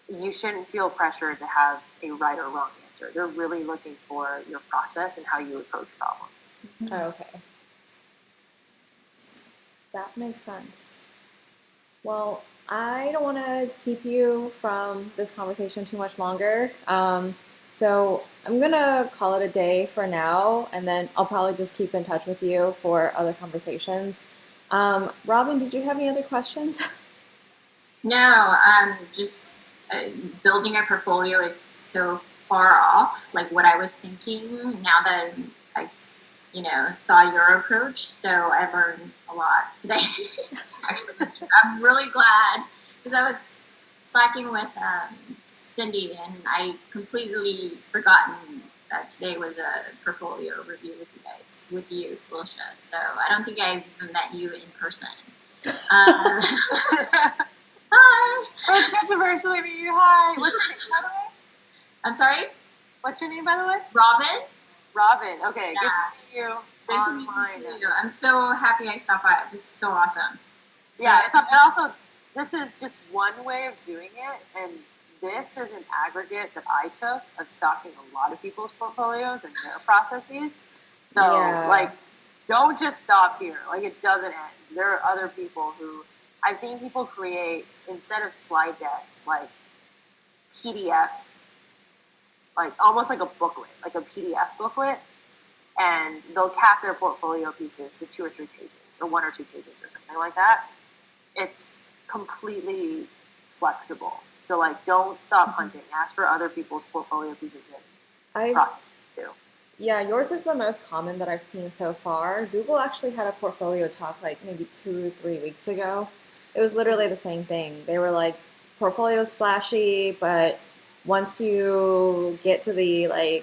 You shouldn't feel pressured to have a right or wrong answer. They're really looking for your process and how you approach problems. Oh, okay. That makes sense. Well, I don't want to keep you from this conversation too much longer. So I'm going to call it a day for now, and then I'll probably just keep in touch with you for other conversations. Robin, did you have any other questions? No, just building a portfolio is so far off, like what I was thinking, now that I saw your approach. So I learned a lot today. Actually, I'm really glad, because I was slacking with Cindy, and I completely forgotten that today was a portfolio review with you, Felicia. So I don't think I've even met you in person. Hi. It's good to virtually meet you. Hi. What's your name, by the way? I'm sorry? What's your name, by the way? Robin? Robin. Okay, Yeah. good to meet you. Great to meet you. I'm so happy I stopped by. This is so awesome. So, yeah, and also, this is just one way of doing it, and this is an aggregate that I took of stocking a lot of people's portfolios and their processes. So, don't just stop here. Like, it doesn't end. There are other people who, I've seen people create, instead of slide decks, like PDF, like almost like a booklet, like a PDF booklet, and they'll cap their portfolio pieces to 2 or 3 pages, or 1 or 2 pages, or something like that. It's completely flexible. So, like, don't stop hunting. Ask for other people's portfolio pieces and process too. Yeah, yours is the most common that I've seen so far. Google actually had a portfolio talk like maybe 2 or 3 weeks ago. It was literally the same thing. They were like, portfolio's flashy, but once you get to the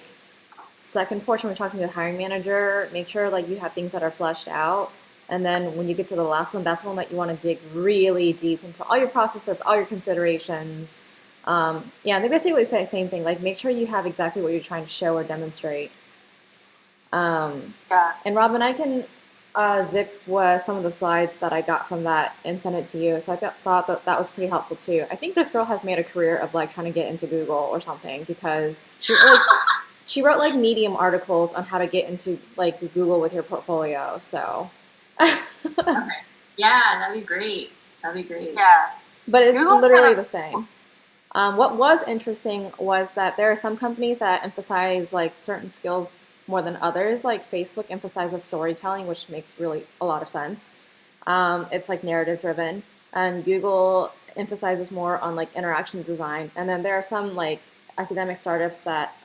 second portion, we're talking to the hiring manager, make sure you have things that are fleshed out. And then when you get to the last one, that's the one that you want to dig really deep into all your processes, all your considerations. They basically say the same thing. Like, make sure you have exactly what you're trying to show or demonstrate. Yeah. And Robin, I can zip some of the slides that I got from that and send it to you. So I thought that that was pretty helpful too. I think this girl has made a career of like trying to get into Google or something because she wrote like Medium articles on how to get into like Google with your portfolio. So, Okay. Yeah, that'd be great. That'd be great. Yeah. but it's Google's literally kind the of, same. What was interesting was that there are some companies that emphasize like certain skills more than others. Like Facebook emphasizes storytelling, which makes really a lot of sense. It's like narrative driven, and Google emphasizes more on like interaction design. And then there are some like academic startups that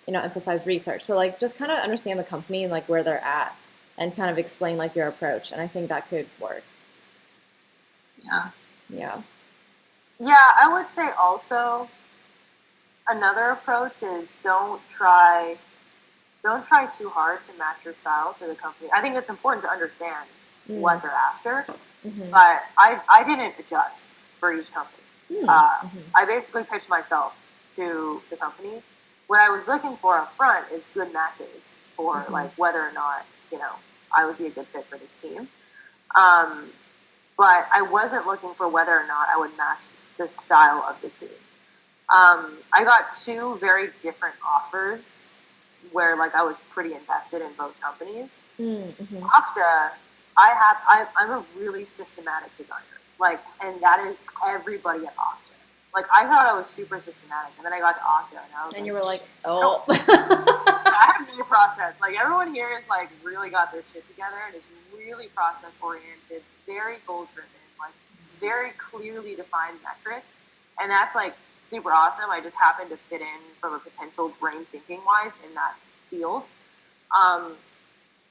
emphasize research. So like just kind of understand the company and like where they're at, and kind of explain like your approach. And I think that could work. Yeah. Yeah. yeah, I would say also another approach is don't try too hard to match your style to the company. I think it's important to understand what they're after, Mm-hmm. but I didn't adjust for each company. Mm-hmm. I basically pitched myself to the company. What I was looking for up front is good matches for like whether or not I would be a good fit for this team. But I wasn't looking for whether or not I would match the style of the team. I got two very different offers where like I was pretty invested in both companies. Mm-hmm. Okta, I'm a really systematic designer, like, and that is everybody at Okta. Like I thought I was super systematic, and then I got to Okta, and I was And like, you were like, oh. I have no process. Like everyone here is like really got their shit together and is really process oriented, very goal driven, like very clearly defined metrics, and that's like super awesome. I just happen to fit in from a potential brain thinking wise in that field. Um,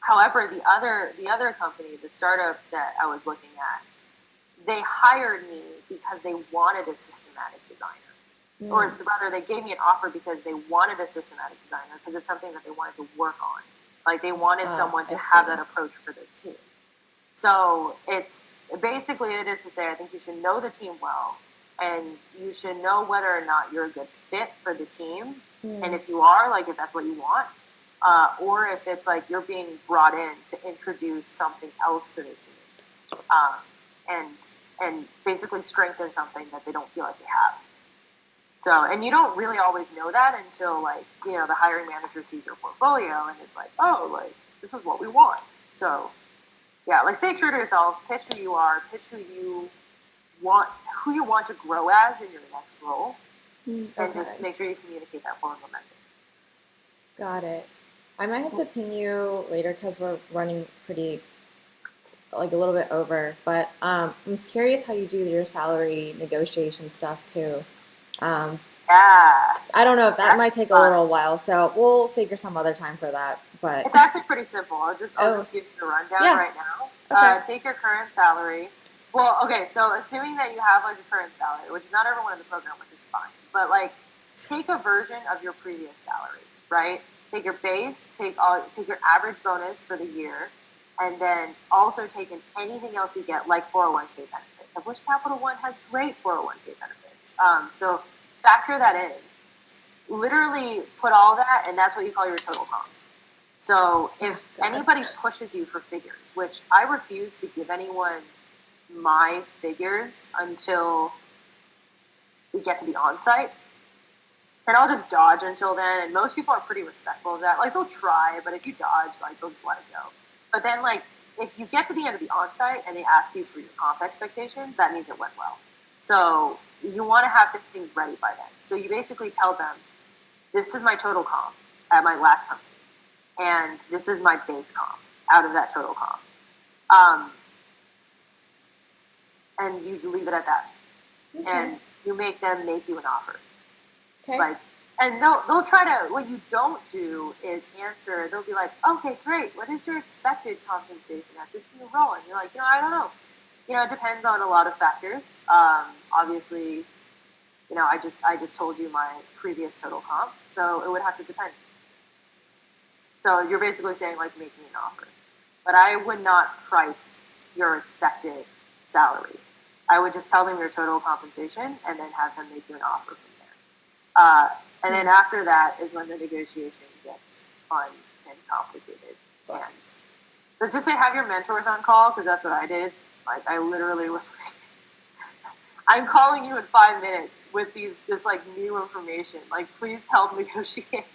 However, the other company, the startup that I was looking at, they hired me because they wanted a systematic designer. Or rather, they gave me an offer because they wanted a systematic designer because it's something that they wanted to work on. Like they wanted someone to have that approach for their team. So it's basically it is to say I think you should know the team well, and you should know whether or not you're a good fit for the team. And if you are, like if that's what you want, or if it's like you're being brought in to introduce something else to the team, and basically strengthen something that they don't feel like they have. So, and you don't really always know that until like the hiring manager sees your portfolio and is like, oh, like this is what we want. So, yeah, like stay true to yourself, pitch who you are, pitch who you want to grow as in your next role, and just make sure you communicate that forward momentum. Got it. I might have to ping you later because we're running pretty, like a little bit over. But I'm curious how you do your salary negotiation stuff too. Yeah. I don't know if that might take a fun. little while, so we'll figure some other time for that. But It's actually pretty simple. I'll just give you the rundown right now. Okay. Take your current salary. Well, okay, so assuming that you have like a current salary, which is not everyone in the program, which is fine, but like take a version of your previous salary, right? Take your base, take your average bonus for the year, and then also take in anything else you get, like 401k benefits, of which Capital One has great 401k benefits. So factor that in. Literally put all that, and that's what you call your total comp. So if anybody pushes you for figures, which I refuse to give anyone my figures until we get to the on-site, and I'll just dodge until then, and most people are pretty respectful of that. Like, they'll try, but if you dodge, like, they'll just let it go. But then, like, if you get to the end of the on-site and they ask you for your comp expectations, that means it went well. So you want to have things ready by then. So you basically tell them, this is my total comp at my last company, and this is my base comp out of that total comp. And you leave it at that. Okay. And you make them make you an offer. Okay. Like, and they'll try to, what you don't do is answer, they'll be like, okay, great, what is your expected compensation at this new role? And you're like, I don't know. It depends on a lot of factors. Obviously, I just told you my previous total comp, so it would have to depend. So you're basically saying, like, make me an offer. But I would not price your expected salary. I would just tell them your total compensation and then have them make you an offer from there. And then after that is when the negotiations gets fun and complicated. But just say have your mentors on call, because that's what I did. Like, I literally was like, I'm calling you in 5 minutes with this like new information. Like, please help negotiate.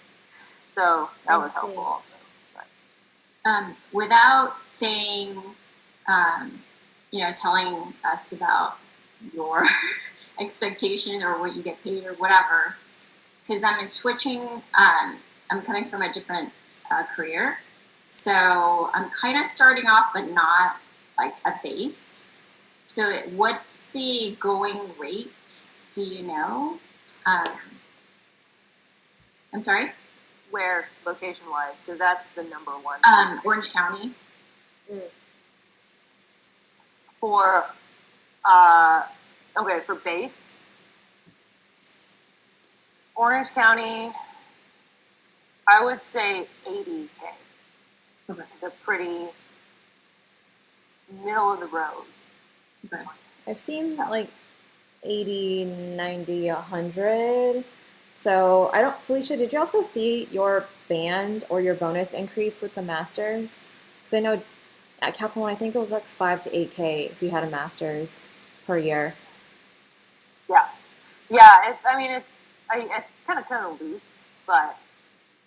So that was helpful also. But. Without saying, telling us about your expectation or what you get paid or whatever, because I'm switching. I'm coming from a different career, so I'm kind of starting off, but not like a base. So what's the going rate? Do you know? I'm sorry? Where, location-wise? Because that's the number one. Orange County. For, for base, Orange County, I would say 80K. Okay. It's a pretty middle of the road. Okay. I've seen like 80, 90, 100. So I don't, Felicia, did you also see your band or your bonus increase with the masters? Because I know at California, I think it was like 5 to 8K if you had a master's per year. Yeah. It's kind of loose, but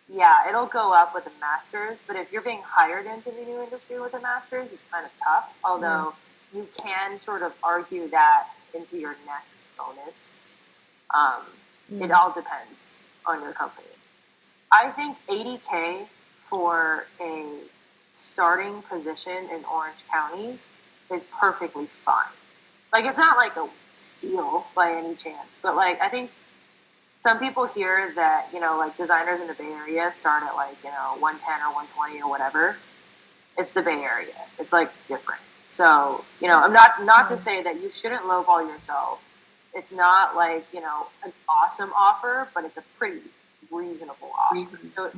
yeah, it'll go up with the masters. But if you're being hired into the new industry with a master's, it's kind of tough. Although you can sort of argue that into your next bonus. It all depends on your company. I think 80K for a starting position in Orange County is perfectly fine. Like, it's not like a steal by any chance, but like, I think some people hear that, like designers in the Bay Area start at like, 110 or 120 or whatever. It's the Bay Area. It's like different. So, I'm not to say that you shouldn't lowball yourself. It's not like, an awesome offer, but it's a pretty reasonable offer. So,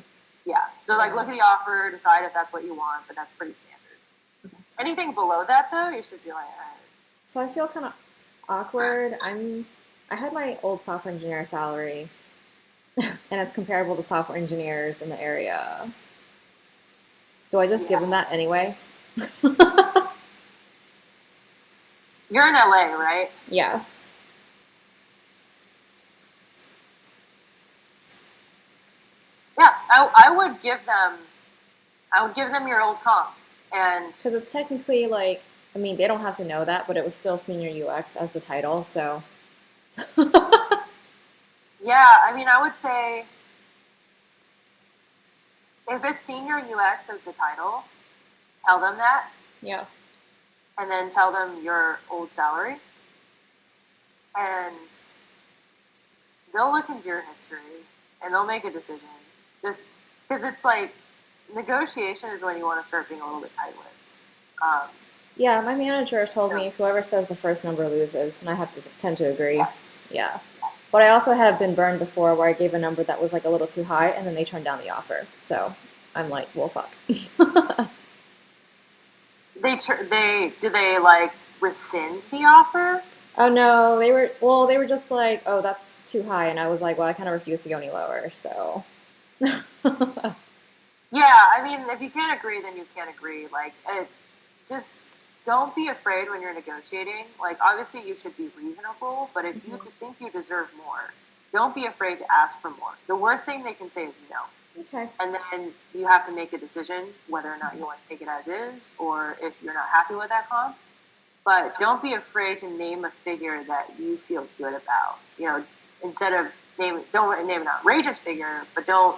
yeah. So, like, look at the offer, decide if that's what you want, but that's pretty standard. Okay. Anything below that, though, you should be like, all right. So I feel kind of awkward. I had my old software engineer salary, and it's comparable to software engineers in the area. Do I just give them that anyway? You're in LA, right? Yeah. Yeah, I would give them your old comp, and because it's technically like, I mean, they don't have to know that, but it was still senior UX as the title, so. yeah, I mean, I would say if it's senior UX as the title, tell them that. Yeah. And then tell them your old salary, and they'll look into your history and they'll make a decision. Just because it's like negotiation is when you want to start being a little bit tight-lipped. Yeah, my manager told me whoever says the first number loses, and I have to tend to agree. Yes. Yeah. But I also have been burned before where I gave a number that was like a little too high, and then they turned down the offer. So I'm like, well, fuck. Did they like rescind the offer? Oh no, they were just like, oh, that's too high, and I was like, well, I kind of refuse to go any lower, so. Yeah, I mean, if you can't agree, then you can't agree. Like, just don't be afraid when you're negotiating. Like, obviously, you should be reasonable, but if you think you deserve more, don't be afraid to ask for more. The worst thing they can say is no. Okay. And then you have to make a decision whether or not you want to take it as is, or if you're not happy with that comp. But don't be afraid to name a figure that you feel good about. Instead of don't name an outrageous figure, but don't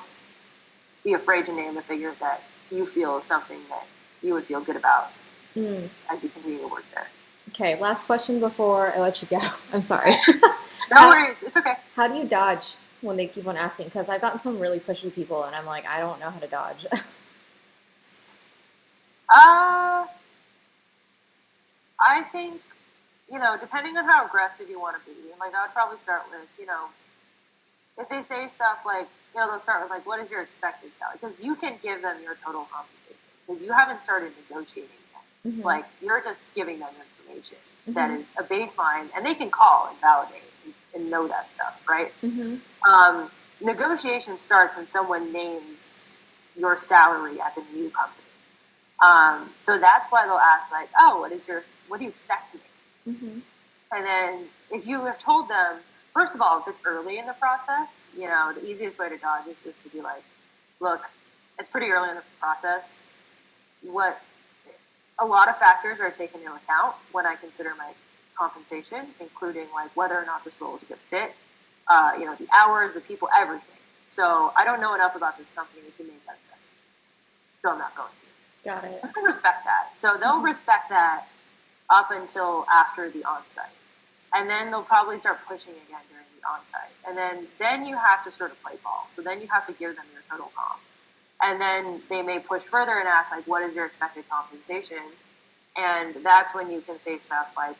be afraid to name a figure that you feel is something that you would feel good about as you continue to work there. Okay, last question before I let you go. I'm sorry. No worries, it's okay. How do you dodge when they keep on asking? Because I've gotten some really pushy people, and I'm like, I don't know how to dodge. I think, depending on how aggressive you want to be, like, I would probably start with, if they say stuff like, they'll start with, like, what is your expected salary? Because you can give them your total compensation, because you haven't started negotiating yet. Mm-hmm. Like, you're just giving them information that is a baseline, and they can call and validate and know that stuff, right? Mm-hmm. Negotiation starts when someone names your salary at the new company. So that's why they'll ask like, oh, what do you expect to make? Mm-hmm. And then if you have told them, first of all, if it's early in the process, the easiest way to dodge is just to be like, look, it's pretty early in the process. A lot of factors are taken into account when I consider my compensation, including like whether or not this role is a good fit, the hours, the people, everything. So I don't know enough about this company to make that assessment. So I'm not going to. Got it. I respect that. So they'll respect that up until after the on-site. And then they'll probably start pushing again during the on-site. And then you have to sort of play ball. So then you have to give them your total comp. And then they may push further and ask, like, what is your expected compensation? And that's when you can say stuff like,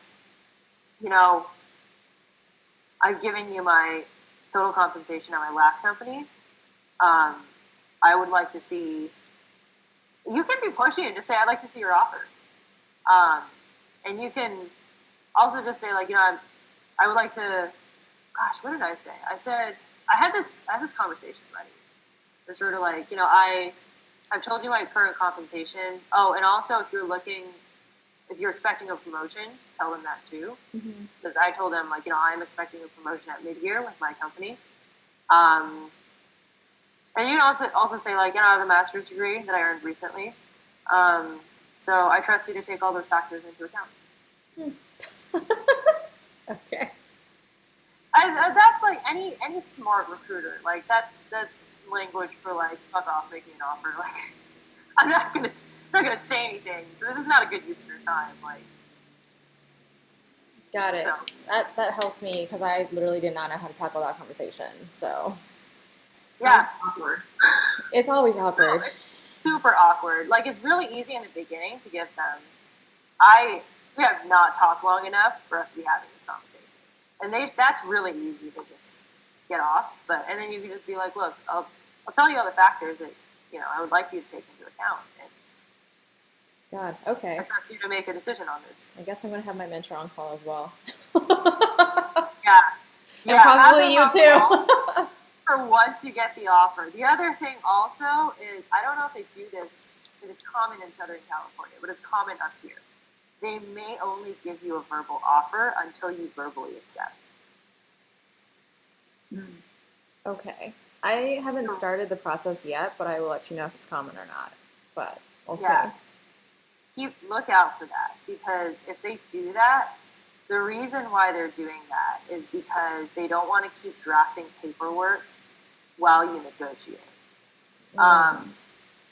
I've given you my total compensation at my last company. I would like to see, you can be pushy and just say, I'd like to see your offer. And you can also just say, like, I would like to, gosh, what did I say? I said, I had this conversation ready. It's sort of like, I've told you my current compensation. Oh, and also if you're expecting a promotion, tell them that too. Mm-hmm. Because I told them, like, I'm expecting a promotion at mid-year with my company. And you can also say, like, I have a master's degree that I earned recently. So I trust you to take all those factors into account. Okay. That's like any smart recruiter. Like that's language for like fuck off, make me an offer. Like I'm not gonna say anything. So this is not a good use of your time. Like. Got it. So. That helps me because I literally did not know how to tackle that conversation. So. Yeah. Awkward. It's always awkward. It's super awkward. Like it's really easy in the beginning to give them. We have not talked long enough for us to be having this conversation. And that's really easy to just get off. And then you can just be like, look, I'll tell you all the factors that, I would like you to take into account. And God, okay. I trust you to make a decision on this. I guess I'm going to have my mentor on call as well. Yeah. And probably you too. For once you get the offer. The other thing also is, I don't know if they do this, it is common in Southern California, but it's common up here. They may only give you a verbal offer until you verbally accept. Okay. I haven't started the process yet, but I will let you know if it's common or not. But we'll see. Look out for that, because if they do that, the reason why they're doing that is because they don't want to keep drafting paperwork while you negotiate.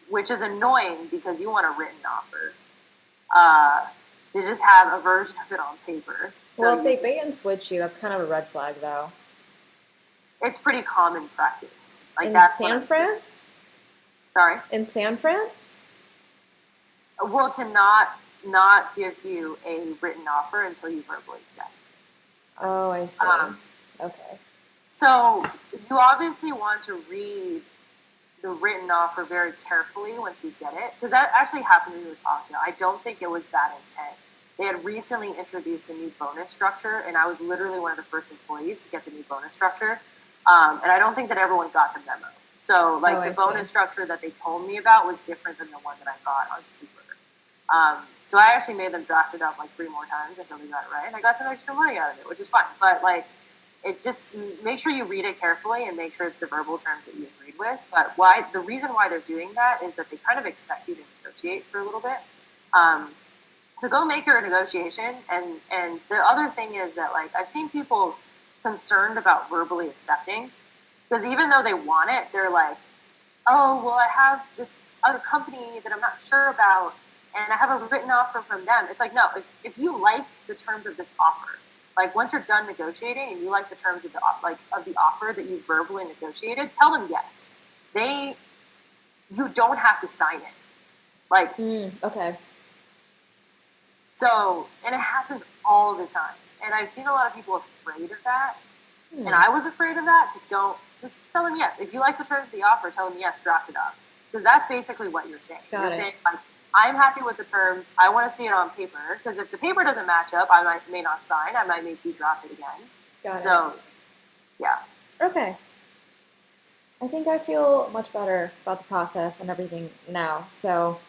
Which is annoying because you want a written offer. To just have a version of it on paper. Well, if they bait and switch you, that's kind of a red flag, though. It's pretty common practice. Like in that's San Fran? Sorry? In San Fran? Well, to not give you a written offer until you verbally accept. Oh, I see. Okay. So you obviously want to read the written offer very carefully once you get it, because that actually happened to me with Okta. I don't think it was bad intent. They had recently introduced a new bonus structure, and I was literally one of the first employees to get the new bonus structure. And I don't think that everyone got the memo. So, the bonus structure that they told me about was different than the one that I got on paper. So I actually made them draft it up 3 more times until they got it right, and I got some extra money out of it, which is fine. But it just make sure you read it carefully and make sure it's the verbal terms that you agreed with. But the reason why they're doing that is that they kind of expect you to negotiate for a little bit. So go make your negotiation. And the other thing is that I've seen people concerned about verbally accepting, because even though they want it, they're like, oh, well, I have this other company that I'm not sure about, and I have a written offer from them. It's like, no, if you like the terms of this offer, once you're done negotiating and you like the terms of the offer that you verbally negotiated, tell them yes. You don't have to sign it. Okay. So, and it happens all the time. And I've seen a lot of people afraid of that. And I was afraid of that. Just tell them yes. If you like the terms of the offer, tell them yes, draft it up. Because that's basically what you're saying. You're saying, I'm happy with the terms. I want to see it on paper. Because if the paper doesn't match up, I may not sign. I might make you draft it again. Got it. So, yeah. Okay. I think I feel much better about the process and everything now. So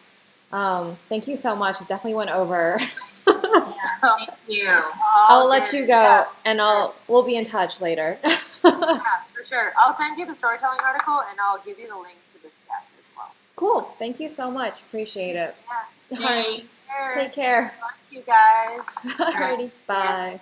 thank you so much. It definitely went over. Yeah, thank you. I'll let you go, Yeah, and we'll be in touch later. yeah, for sure. I'll send you the storytelling article, and I'll give you the link to this deck as well. Cool. Thank you so much. Appreciate it. Yeah. All right. Thanks. Take care. Thank you guys. Alrighty. Bye.